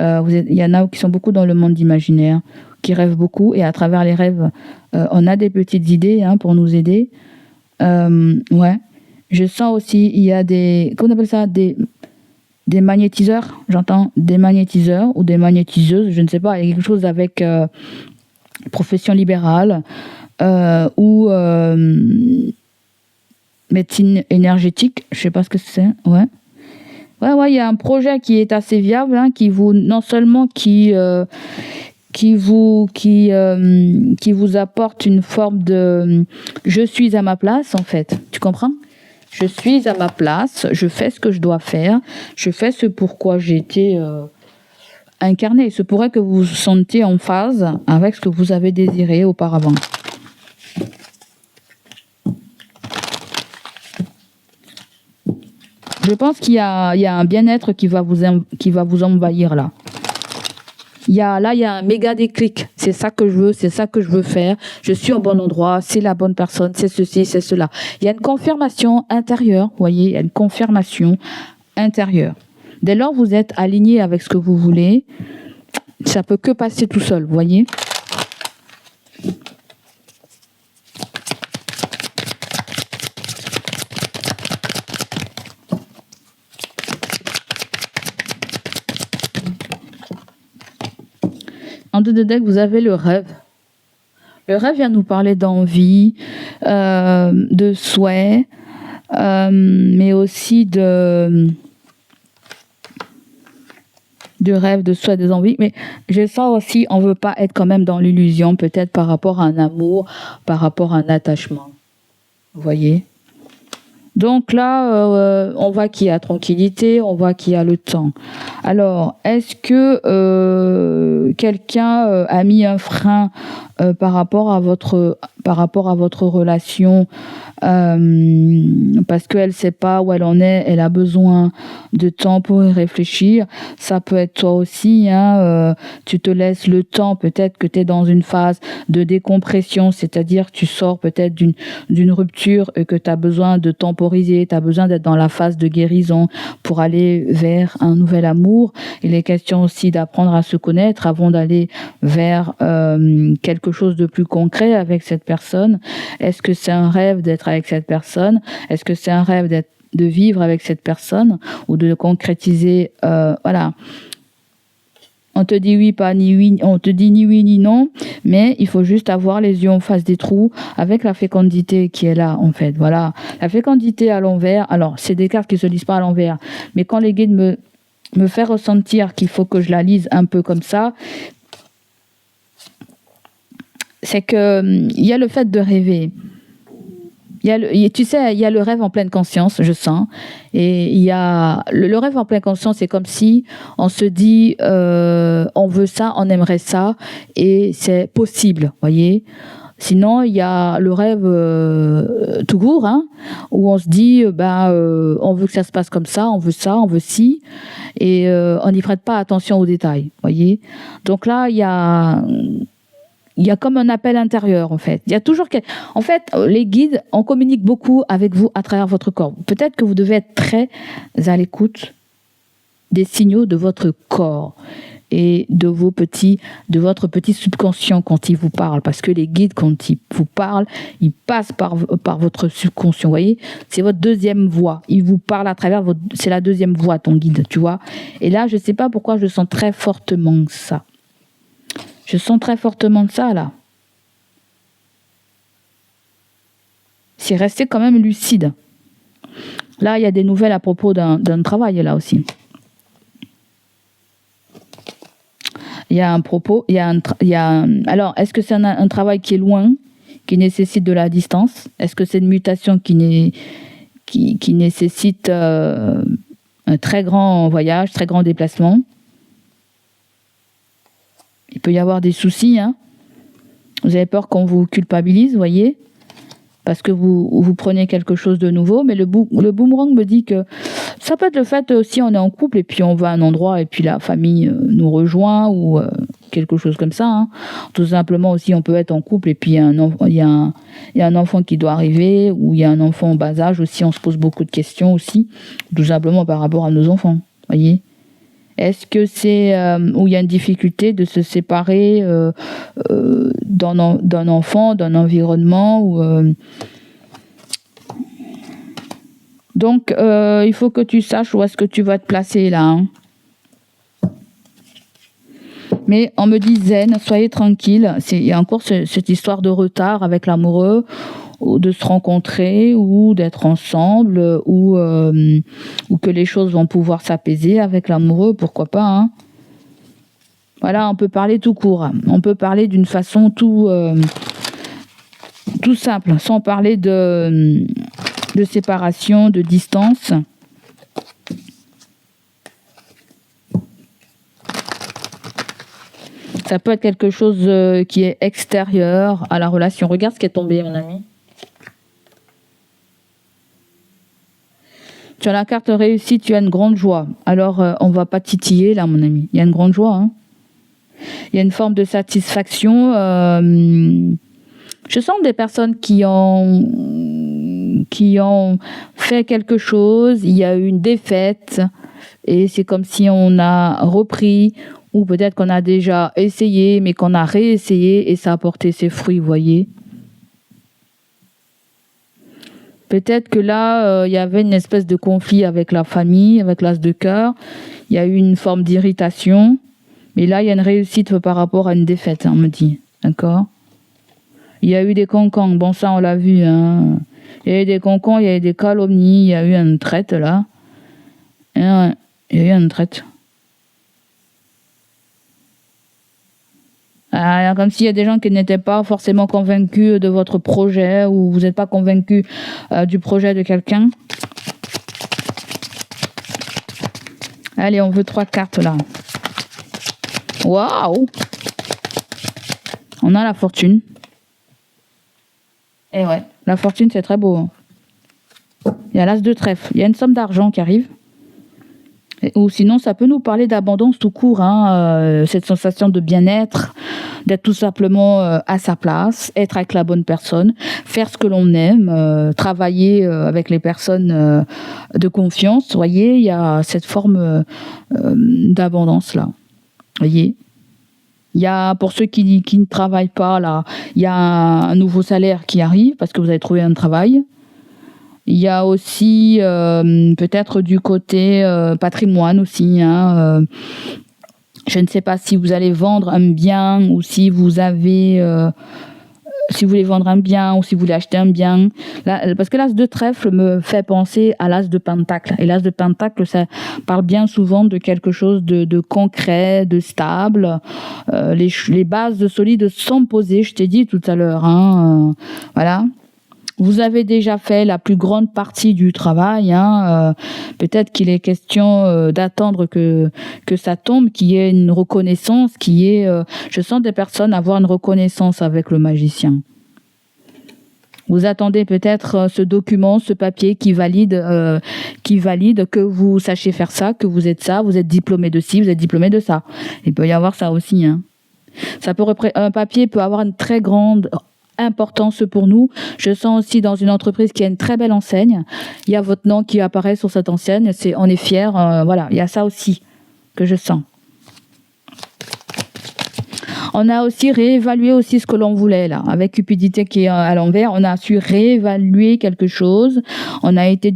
Il y en a qui sont beaucoup dans le monde imaginaire, qui rêvent beaucoup. Et à travers les rêves, on a des petites idées pour nous aider. Ouais. Je sens aussi, il y a des... Comment on appelle ça ? Des magnétiseurs. J'entends des magnétiseurs ou des magnétiseuses. Je ne sais pas. Il y a quelque chose avec profession libérale ou... médecine énergétique, je sais pas ce que c'est, ouais, il y a un projet qui est assez viable, hein, qui vous, non seulement qui vous apporte une forme de, je suis à ma place en fait, tu comprends ? Je suis à ma place, je fais ce que je dois faire, je fais ce pourquoi j'ai été incarné. Il se pourrait que vous vous sentiez en phase avec ce que vous avez désiré auparavant. Je pense qu'il y a un bien-être qui va vous envahir là. Il y a un méga déclic. C'est ça que je veux, c'est ça que je veux faire. Je suis au bon endroit, c'est la bonne personne, c'est ceci, c'est cela. Il y a une confirmation intérieure, vous voyez, il y a une confirmation intérieure. Dès lors, vous êtes aligné avec ce que vous voulez, ça peut que passer tout seul, vous voyez. En deux de deck, vous avez le rêve. Le rêve vient nous parler d'envie, de souhait, mais aussi de rêve, de souhait, des envies. Mais je sens aussi, on ne veut pas être quand même dans l'illusion, peut-être par rapport à un amour, par rapport à un attachement. Vous voyez ? Donc là, on voit qu'il y a tranquillité, on voit qu'il y a le temps. Alors, est-ce que quelqu'un a mis un frein par rapport à votre relation parce qu'elle ne sait pas où elle en est, elle a besoin de temps pour y réfléchir. Ça peut être toi aussi, tu te laisses le temps, peut-être que tu es dans une phase de décompression, c'est-à-dire tu sors peut-être d'une rupture et que tu as besoin de temporiser, tu as besoin d'être dans la phase de guérison pour aller vers un nouvel amour. Il est question aussi d'apprendre à se connaître avant d'aller vers quelque chose de plus concret avec cette personne. Est-ce que c'est un rêve d'être avec cette personne ? Est-ce que c'est un rêve de vivre avec cette personne ou de concrétiser voilà. On te dit oui, pas ni oui, on te dit ni oui ni non, mais il faut juste avoir les yeux en face des trous avec la fécondité qui est là en fait. Voilà, la fécondité à l'envers. Alors c'est des cartes qui se lisent pas à l'envers, mais quand les guides me fait ressentir qu'il faut que je la lise un peu comme ça, c'est que il y a le fait de rêver. Tu sais, il y a le rêve en pleine conscience, je sens. Et il y a le rêve en pleine conscience, c'est comme si on se dit, on veut ça, on aimerait ça, et c'est possible, voyez. Sinon, il y a le rêve tout court, où on se dit, on veut que ça se passe comme ça, on veut ci, et on n'y prête pas attention aux détails, voyez. Donc là, il y a comme un appel intérieur, en fait. Il y a toujours... En fait, les guides, on communique beaucoup avec vous à travers votre corps. Peut-être que vous devez être très à l'écoute des signaux de votre corps et de votre petit subconscient quand il vous parle, parce que les guides, quand ils vous parlent, ils passent par votre subconscient, vous voyez, c'est votre deuxième voix, il vous parle à travers c'est la deuxième voix, ton guide, tu vois. Et là, je sais pas pourquoi je sens très fortement ça. Je sens très fortement ça, là. C'est resté quand même lucide. Là, il y a des nouvelles à propos d'un travail, là aussi. Il y a un propos, alors, est-ce que c'est un travail qui est loin, qui nécessite de la distance? Est-ce que c'est une mutation qui nécessite un très grand voyage, très grand déplacement? Il peut y avoir des soucis, hein. Vous avez peur qu'on vous culpabilise, vous voyez, parce que vous prenez quelque chose de nouveau, mais le boomerang me dit que ça peut être le fait aussi, on est en couple et puis on va à un endroit et puis la famille nous rejoint ou quelque chose comme ça, hein. Tout simplement aussi, on peut être en couple et puis il y a un enfant qui doit arriver ou il y a un enfant en bas âge aussi, on se pose beaucoup de questions aussi, tout simplement par rapport à nos enfants, voyez. Est-ce que c'est où il y a une difficulté de se séparer d'un enfant, d'un environnement Donc, il faut que tu saches où est-ce que tu vas te placer là. Hein. Mais on me dit zen, soyez tranquille. Il y a encore cette histoire de retard avec l'amoureux, ou de se rencontrer, ou d'être ensemble, ou que les choses vont pouvoir s'apaiser avec l'amoureux, pourquoi pas. Hein. Voilà, on peut parler tout court. On peut parler d'une façon tout simple, sans parler de séparation, de distance. Ça peut être quelque chose qui est extérieur à la relation. Regarde ce qui est tombé, mon ami. Tu as la carte réussie, tu as une grande joie. Alors, on ne va pas titiller, là, mon ami. Il y a une grande joie. Hein. Il y a une forme de satisfaction. Je sens des personnes qui ont fait quelque chose. Il y a eu une défaite. Et c'est comme si on a repris. Ou peut-être qu'on a déjà essayé, mais qu'on a réessayé et ça a porté ses fruits, vous voyez. Peut-être que là, il y avait une espèce de conflit avec la famille, avec l'as de cœur. Il y a eu une forme d'irritation. Mais là, il y a une réussite par rapport à une défaite, on me dit. D'accord? Il y a eu des cancans. Bon, ça, on l'a vu. Hein. Il y a eu des cancans, il y a eu des calomnies, il y a eu une traite, là. Il y a eu une traite. Comme s'il y a des gens qui n'étaient pas forcément convaincus de votre projet ou vous n'êtes pas convaincu du projet de quelqu'un. Allez, on veut 3 cartes là. Waouh! On a la fortune. Et ouais, la fortune c'est très beau. Hein. Il y a l'as de trèfle. Il y a une somme d'argent qui arrive. Ou sinon, ça peut nous parler d'abondance tout court, hein, cette sensation de bien-être, d'être tout simplement à sa place, être avec la bonne personne, faire ce que l'on aime, travailler avec les personnes de confiance. Vous voyez, il y a cette forme d'abondance là. Vous voyez, il y a, pour ceux qui ne travaillent pas là, il y a un nouveau salaire qui arrive parce que vous avez trouvé un travail. Il y a aussi peut-être du côté patrimoine aussi. Hein, je ne sais pas si vous allez vendre un bien ou si vous avez, si vous voulez vendre un bien ou si vous voulez acheter un bien. Là, parce que l'as de trèfle me fait penser à l'as de pentacle. Et l'as de pentacle, ça parle bien souvent de quelque chose de concret, de stable. Les bases solides sont posées, je t'ai dit tout à l'heure. Hein, voilà. Vous avez déjà fait la plus grande partie du travail. Hein, peut-être qu'il est question d'attendre que ça tombe, qu'il y ait une reconnaissance, je sens des personnes avoir une reconnaissance avec le magicien. Vous attendez peut-être ce document, ce papier qui valide que vous sachiez faire ça, que vous êtes diplômé de ci, vous êtes diplômé de ça. Il peut y avoir ça aussi. Hein. Un papier peut avoir une très grande importance pour nous. Je sens aussi dans une entreprise qui a une très belle enseigne. Il y a votre nom qui apparaît sur cette enseigne. On est fiers. Voilà, il y a ça aussi que je sens. On a aussi réévalué aussi ce que l'on voulait là. Avec Cupidité qui est à l'envers, on a su réévaluer quelque chose. On a été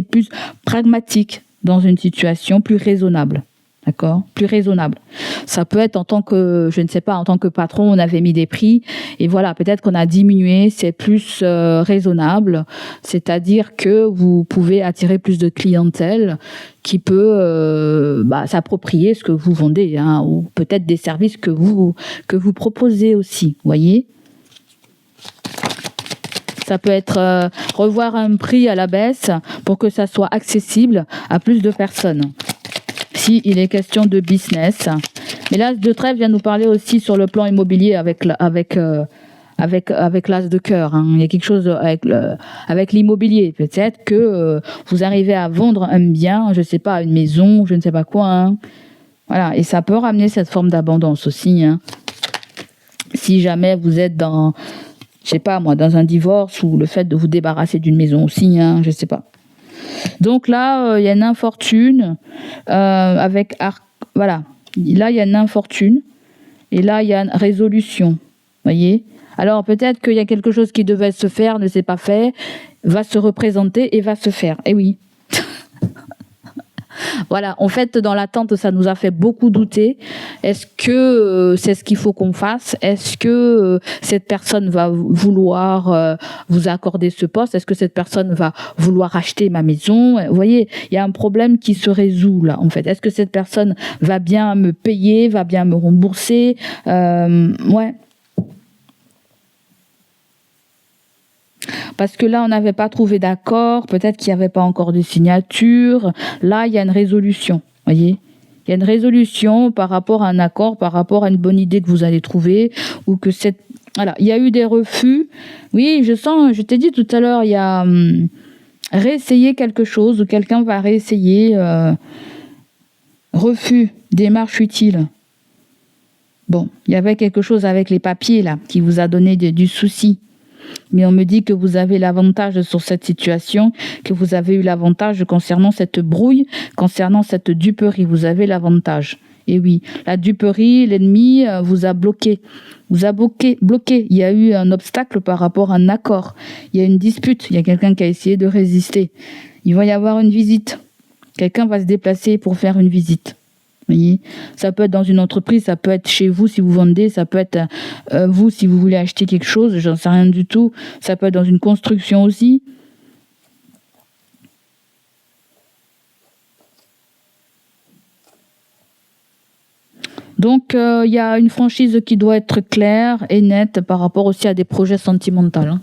plus pragmatique dans une situation, plus raisonnable. D'accord ? Plus raisonnable. Ça peut être en tant que, je ne sais pas, en tant que patron, on avait mis des prix et voilà, peut-être qu'on a diminué, c'est plus raisonnable. C'est-à-dire que vous pouvez attirer plus de clientèle qui peut s'approprier ce que vous vendez, hein, ou peut-être des services que vous proposez aussi, voyez ? Ça peut être revoir un prix à la baisse pour que ça soit accessible à plus de personnes. Si il est question de business. Mais l'As de trèfle vient nous parler aussi sur le plan immobilier avec l'As de cœur. Hein. Il y a quelque chose avec l'immobilier. Peut-être que vous arrivez à vendre un bien, je ne sais pas, une maison, je ne sais pas quoi. Hein. Voilà. Et ça peut ramener cette forme d'abondance aussi. Hein. Si jamais vous êtes dans, je sais pas moi, dans un divorce ou le fait de vous débarrasser d'une maison aussi, hein, je ne sais pas. Donc là, il y a une infortune avec voilà. Là, il y a une infortune et là, il y a une résolution. Voyez ? Alors peut-être qu'il y a quelque chose qui devait se faire, ne s'est pas fait, va se représenter et va se faire. Eh oui. Voilà, en fait, dans l'attente, ça nous a fait beaucoup douter. Est-ce que c'est ce qu'il faut qu'on fasse ? Est-ce que cette personne va vouloir vous accorder ce poste ? Est-ce que cette personne va vouloir acheter ma maison ? Vous voyez, il y a un problème qui se résout là, en fait. Est-ce que cette personne va bien me payer, va bien me rembourser ? Ouais. Parce que là, on n'avait pas trouvé d'accord, peut-être qu'il n'y avait pas encore de signature. Là, il y a une résolution, voyez ? Il y a une résolution par rapport à un accord, par rapport à une bonne idée que vous allez trouver, ou que cette... Voilà, il y a eu des refus. Oui, je t'ai dit tout à l'heure, il y a réessayer quelque chose, ou quelqu'un va réessayer. Refus, démarche utile. Bon, il y avait quelque chose avec les papiers, là, qui vous a donné du souci. Mais on me dit que vous avez l'avantage sur cette situation, que vous avez eu l'avantage concernant cette brouille, concernant cette duperie. Vous avez l'avantage. Et oui, la duperie, l'ennemi vous a bloqué. Vous a bloqué. Il y a eu un obstacle par rapport à un accord. Il y a une dispute. Il y a quelqu'un qui a essayé de résister. Il va y avoir une visite. Quelqu'un va se déplacer pour faire une visite. Voyez, ça peut être dans une entreprise, ça peut être chez vous si vous vendez, ça peut être vous si vous voulez acheter quelque chose, j'en sais rien du tout. Ça peut être dans une construction aussi. Donc il y a une franchise qui doit être claire et nette par rapport aussi à des projets sentimentaux. Hein.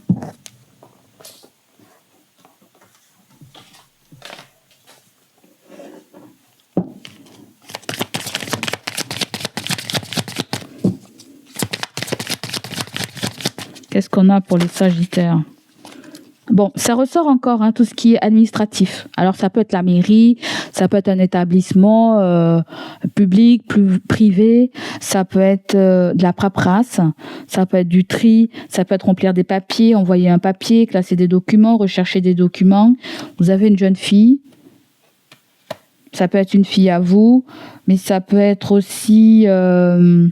Qu'est-ce qu'on a pour les Sagittaires ? Bon, ça ressort encore, hein, tout ce qui est administratif. Alors, ça peut être la mairie, ça peut être un établissement public, privé, ça peut être de la paperasse, ça peut être du tri, ça peut être remplir des papiers, envoyer un papier, classer des documents, rechercher des documents. Vous avez une jeune fille, ça peut être une fille à vous, mais ça peut être aussi... et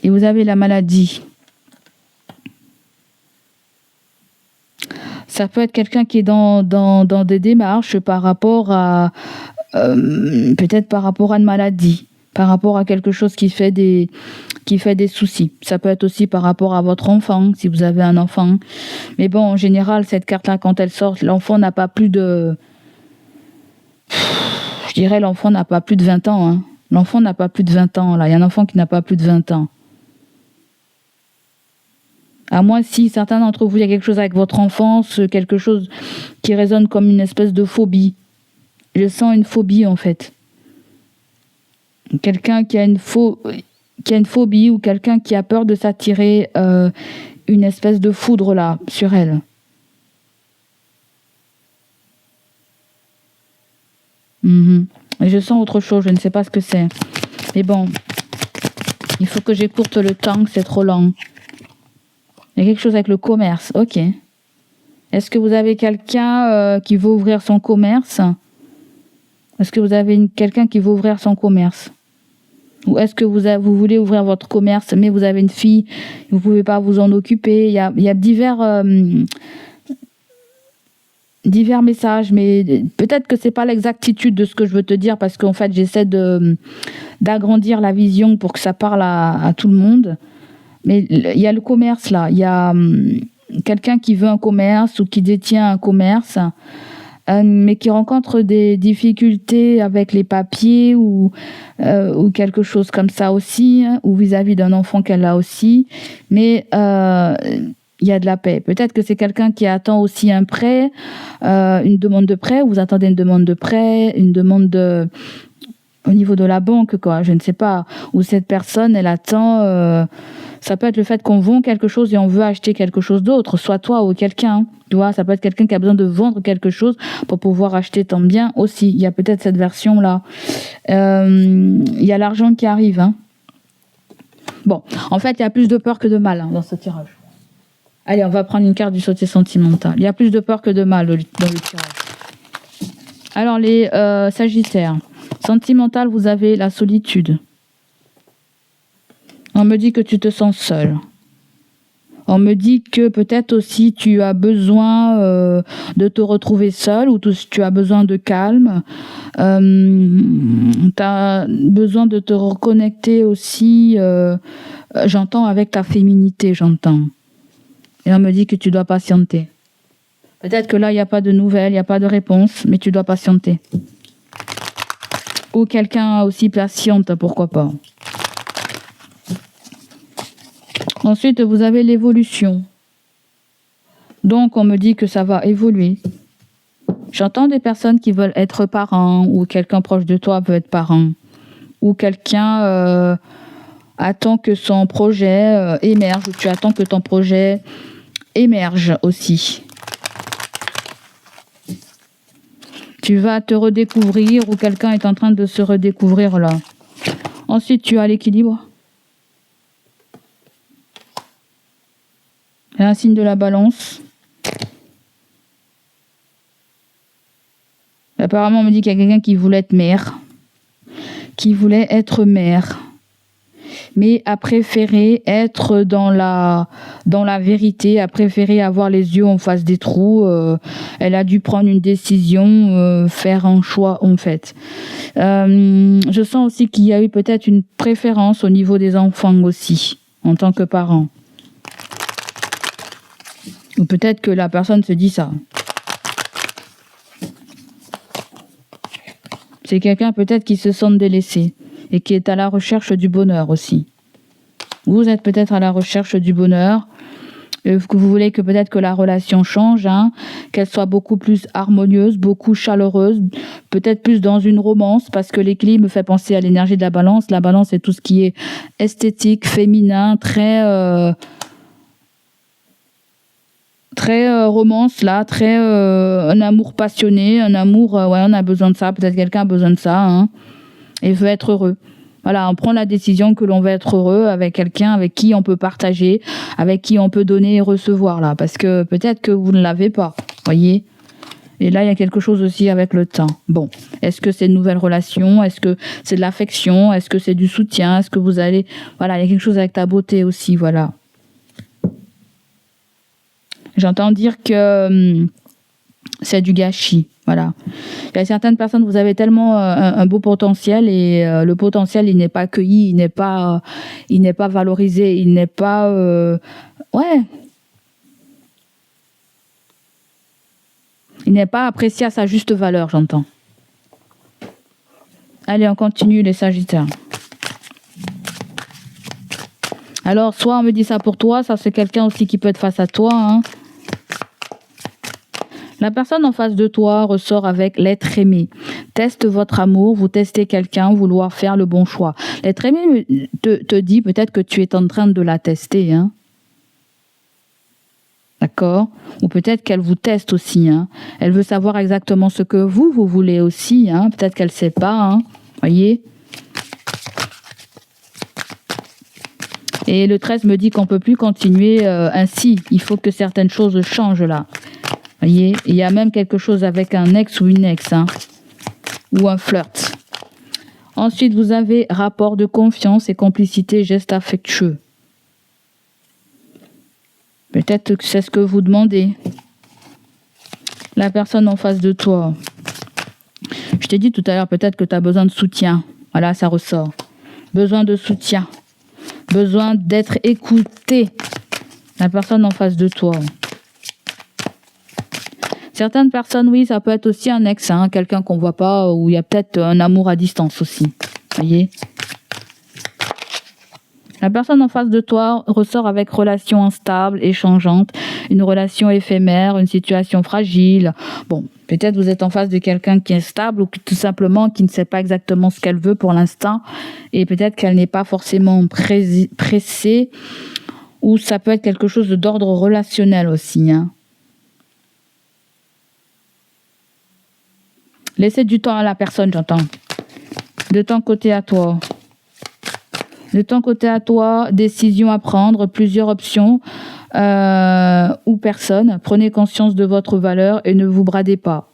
vous avez la maladie. Ça peut être quelqu'un qui est dans des démarches par rapport à peut-être par rapport à une maladie, par rapport à quelque chose qui fait des soucis. Ça peut être aussi par rapport à votre enfant, si vous avez un enfant. Mais bon, en général, cette carte-là, quand elle sort, l'enfant n'a pas plus de... Je dirais l'enfant n'a pas plus de 20 ans. Hein. L'enfant n'a pas plus de 20 ans. Là. Il y a un enfant qui n'a pas plus de 20 ans. À moins si certains d'entre vous, il y a quelque chose avec votre enfance, quelque chose qui résonne comme une espèce de phobie. Je sens une phobie en fait. Quelqu'un qui a une phobie ou quelqu'un qui a peur de s'attirer une espèce de foudre là sur elle. Et je sens autre chose, je ne sais pas ce que c'est. Mais bon, il faut que j'écourte le temps, c'est trop lent. Il y a quelque chose avec le commerce, ok. Est-ce que vous avez quelqu'un qui veut ouvrir son commerce? Est-ce que vous avez quelqu'un qui veut ouvrir son commerce? Ou est-ce que vous voulez ouvrir votre commerce, mais vous avez une fille, vous ne pouvez pas vous en occuper? Il y a divers messages, mais peut-être que c'est pas l'exactitude de ce que je veux te dire, parce qu'en fait j'essaie d'agrandir la vision pour que ça parle à tout le monde. Mais il y a le commerce là, il y a quelqu'un qui veut un commerce ou qui détient un commerce, mais qui rencontre des difficultés avec les papiers ou quelque chose comme ça aussi, hein, ou vis-à-vis d'un enfant qu'elle a aussi, mais il y a de la paix. Peut-être que c'est quelqu'un qui attend aussi un prêt, une demande de prêt, ou vous attendez une demande de prêt, une demande au niveau de la banque, quoi, je ne sais pas, ou cette personne, elle attend... ça peut être le fait qu'on vend quelque chose et on veut acheter quelque chose d'autre, soit toi ou quelqu'un. Tu vois, ça peut être quelqu'un qui a besoin de vendre quelque chose pour pouvoir acheter ton bien aussi. Il y a peut-être cette version-là. Il y a l'argent qui arrive. Hein. Bon, en fait, il y a plus de peur que de mal dans ce tirage. Allez, on va prendre une carte du sauté sentimental. Il y a plus de peur que de mal dans le tirage. Alors, les Sagittaires. Sentimental, vous avez la solitude. On me dit que tu te sens seul. On me dit que peut-être aussi tu as besoin de te retrouver seul, ou tu as besoin de calme. Tu as besoin de te reconnecter aussi, j'entends, avec ta féminité, j'entends. Et on me dit que tu dois patienter. Peut-être que là, il n'y a pas de nouvelles, il n'y a pas de réponse, mais tu dois patienter. Ou quelqu'un aussi patiente, pourquoi pas. Ensuite, vous avez l'évolution. Donc, on me dit que ça va évoluer. J'entends des personnes qui veulent être parents, ou quelqu'un proche de toi veut être parent, ou quelqu'un attend que son projet émerge, ou tu attends que ton projet émerge aussi. Tu vas te redécouvrir, ou quelqu'un est en train de se redécouvrir là. Ensuite, tu as l'équilibre. Il y a un signe de la balance. Apparemment, on me dit qu'il y a quelqu'un qui voulait être mère. Mais a préféré être dans la vérité, a préféré avoir les yeux en face des trous. Elle a dû prendre une décision, faire un choix en fait. Je sens aussi qu'il y a eu peut-être une préférence au niveau des enfants aussi, en tant que parent. Ou peut-être que la personne se dit ça. C'est quelqu'un peut-être qui se sent délaissé et qui est à la recherche du bonheur aussi. Vous êtes peut-être à la recherche du bonheur, que vous voulez que peut-être que la relation change, hein, qu'elle soit beaucoup plus harmonieuse, beaucoup chaleureuse, peut-être plus dans une romance, parce que l'équilibre me fait penser à l'énergie de la balance. La balance, c'est tout ce qui est esthétique, féminin, très romance là, très un amour passionné, un amour, ouais, on a besoin de ça, peut-être quelqu'un a besoin de ça, hein, et veut être heureux. Voilà, on prend la décision que l'on veut être heureux avec quelqu'un avec qui on peut partager, avec qui on peut donner et recevoir là, parce que peut-être que vous ne l'avez pas, voyez. Et là, il y a quelque chose aussi avec le temps. Bon, est-ce que c'est une nouvelle relation? Est-ce que c'est de l'affection? Est-ce que c'est du soutien? Est-ce que vous allez... Voilà, il y a quelque chose avec ta beauté aussi, voilà. J'entends dire que c'est du gâchis, voilà. Il y a certaines personnes, vous avez tellement un beau potentiel et le potentiel, il n'est pas accueilli, il n'est pas valorisé, il n'est pas... ouais. Il n'est pas apprécié à sa juste valeur, j'entends. Allez, on continue les Sagittaires. Alors, soit on me dit ça pour toi, ça c'est quelqu'un aussi qui peut être face à toi, hein. La personne en face de toi ressort avec l'être aimé. Teste votre amour, vous testez quelqu'un, vouloir faire le bon choix. L'être aimé te dit peut-être que tu es en train de la tester, hein. D'accord? Ou peut-être qu'elle vous teste aussi, hein. Elle veut savoir exactement ce que vous voulez aussi, hein. Peut-être qu'elle ne sait pas, hein. Voyez? Et le 13 me dit qu'on ne peut plus continuer ainsi. Il faut que certaines choses changent là. Vous voyez, il y a même quelque chose avec un ex ou une ex, hein, ou un flirt. Ensuite, vous avez rapport de confiance et complicité, gestes affectueux. Peut-être que c'est ce que vous demandez. La personne en face de toi. Je t'ai dit tout à l'heure, peut-être que tu as besoin de soutien. Voilà, ça ressort. Besoin de soutien. Besoin d'être écouté. La personne en face de toi. Certaines personnes, oui, ça peut être aussi un ex, hein, quelqu'un qu'on ne voit pas, ou il y a peut-être un amour à distance aussi. Voyez ? La personne en face de toi ressort avec relation instable et changeante, une relation éphémère, une situation fragile. Bon, peut-être vous êtes en face de quelqu'un qui est stable ou tout simplement qui ne sait pas exactement ce qu'elle veut pour l'instant et peut-être qu'elle n'est pas forcément pressée ou ça peut être quelque chose d'ordre relationnel aussi. Hein. Laissez du temps à la personne, j'entends. De ton côté à toi. De ton côté à toi, décision à prendre, plusieurs options ou personnes. Prenez conscience de votre valeur et ne vous bradez pas.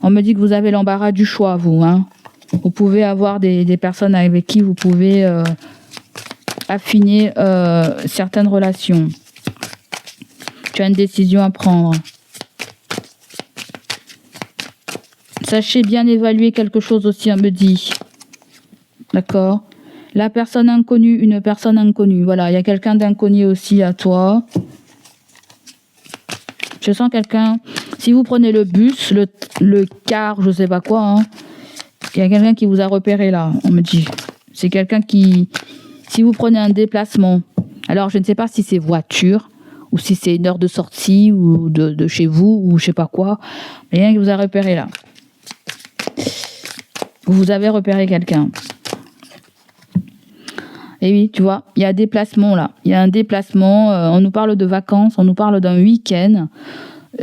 On me dit que vous avez l'embarras du choix, vous. Hein. Vous pouvez avoir des personnes avec qui vous pouvez affiner certaines relations. Tu as une décision à prendre. Sachez bien évaluer quelque chose aussi, on me dit. D'accord ? La personne inconnue, une personne inconnue. Voilà, il y a quelqu'un d'inconnu aussi à toi. Je sens quelqu'un... Si vous prenez le bus, le car, je ne sais pas quoi, hein, il y a quelqu'un qui vous a repéré là, on me dit. C'est quelqu'un qui... Si vous prenez un déplacement, alors je ne sais pas si c'est voiture, ou si c'est une heure de sortie, ou de chez vous, ou je ne sais pas quoi, mais il y a quelqu'un qui vous a repéré là. Vous avez repéré quelqu'un. Et oui, tu vois, il y a un déplacement là. Il y a un déplacement, on nous parle de vacances, on nous parle d'un week-end,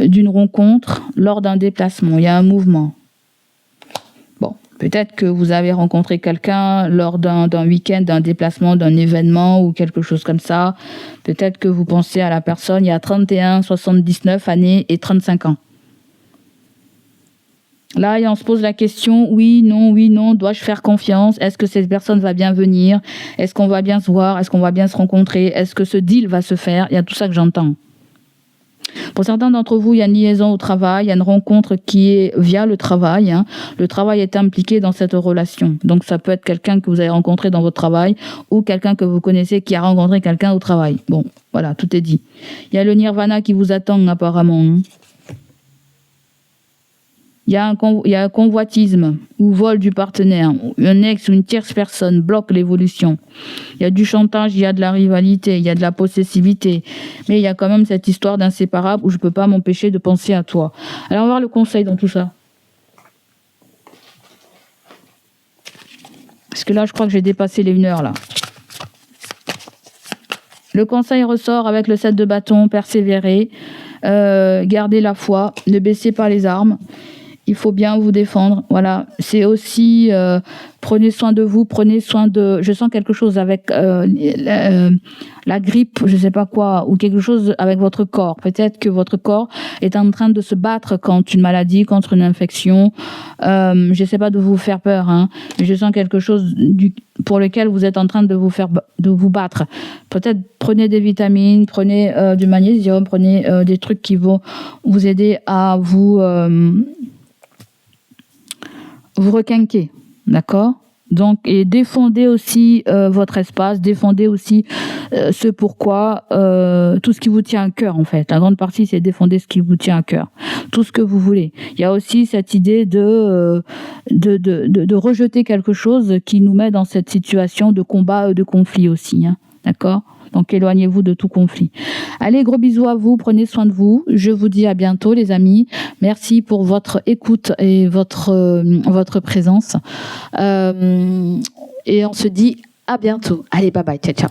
d'une rencontre lors d'un déplacement. Il y a un mouvement. Bon, peut-être que vous avez rencontré quelqu'un lors d'un week-end, d'un déplacement, d'un événement ou quelque chose comme ça. Peut-être que vous pensez à la personne il y a 31, 79 années et 35 ans. Là, on se pose la question, oui, non, dois-je faire confiance? Est-ce que cette personne va bien venir? Est-ce qu'on va bien se voir? Est-ce qu'on va bien se rencontrer? Est-ce que ce deal va se faire? Il y a tout ça que j'entends. Pour certains d'entre vous, il y a une liaison au travail, il y a une rencontre qui est via le travail. Hein. Le travail est impliqué dans cette relation. Donc, ça peut être quelqu'un que vous avez rencontré dans votre travail ou quelqu'un que vous connaissez qui a rencontré quelqu'un au travail. Bon, voilà, tout est dit. Il y a le nirvana qui vous attend apparemment. Hein. Il y a un convoitisme ou vol du partenaire. Un ex ou une tierce personne bloque l'évolution. Il y a du chantage, il y a de la rivalité, il y a de la possessivité. Mais il y a quand même cette histoire d'inséparable où je ne peux pas m'empêcher de penser à toi. Alors on va voir le conseil dans tout ça. Parce que là, je crois que j'ai dépassé les 1 heure là. Le conseil ressort avec le 7 de bâton, persévérer, garder la foi, ne baissez pas les armes. Il faut bien vous défendre. Voilà, c'est aussi prenez soin de vous, prenez soin de. Je sens quelque chose avec la grippe, je sais pas quoi, ou quelque chose avec votre corps. Peut-être que votre corps est en train de se battre contre une maladie, contre une infection. Je sais pas de vous faire peur, hein, mais je sens quelque chose pour lequel vous êtes en train de vous battre. Peut-être prenez des vitamines, prenez du magnésium, prenez des trucs qui vont vous aider à vous requinquer, d'accord? Donc, et défendez aussi votre espace, défendez aussi ce pourquoi, tout ce qui vous tient à cœur en fait. La grande partie, c'est défendez ce qui vous tient à cœur, tout ce que vous voulez. Il y a aussi cette idée de rejeter quelque chose qui nous met dans cette situation de combat, de conflit aussi, hein, d'accord? Donc, éloignez-vous de tout conflit. Allez, gros bisous à vous. Prenez soin de vous. Je vous dis à bientôt, les amis. Merci pour votre écoute et votre présence. Et on se dit à bientôt. Allez, bye bye. Ciao, ciao.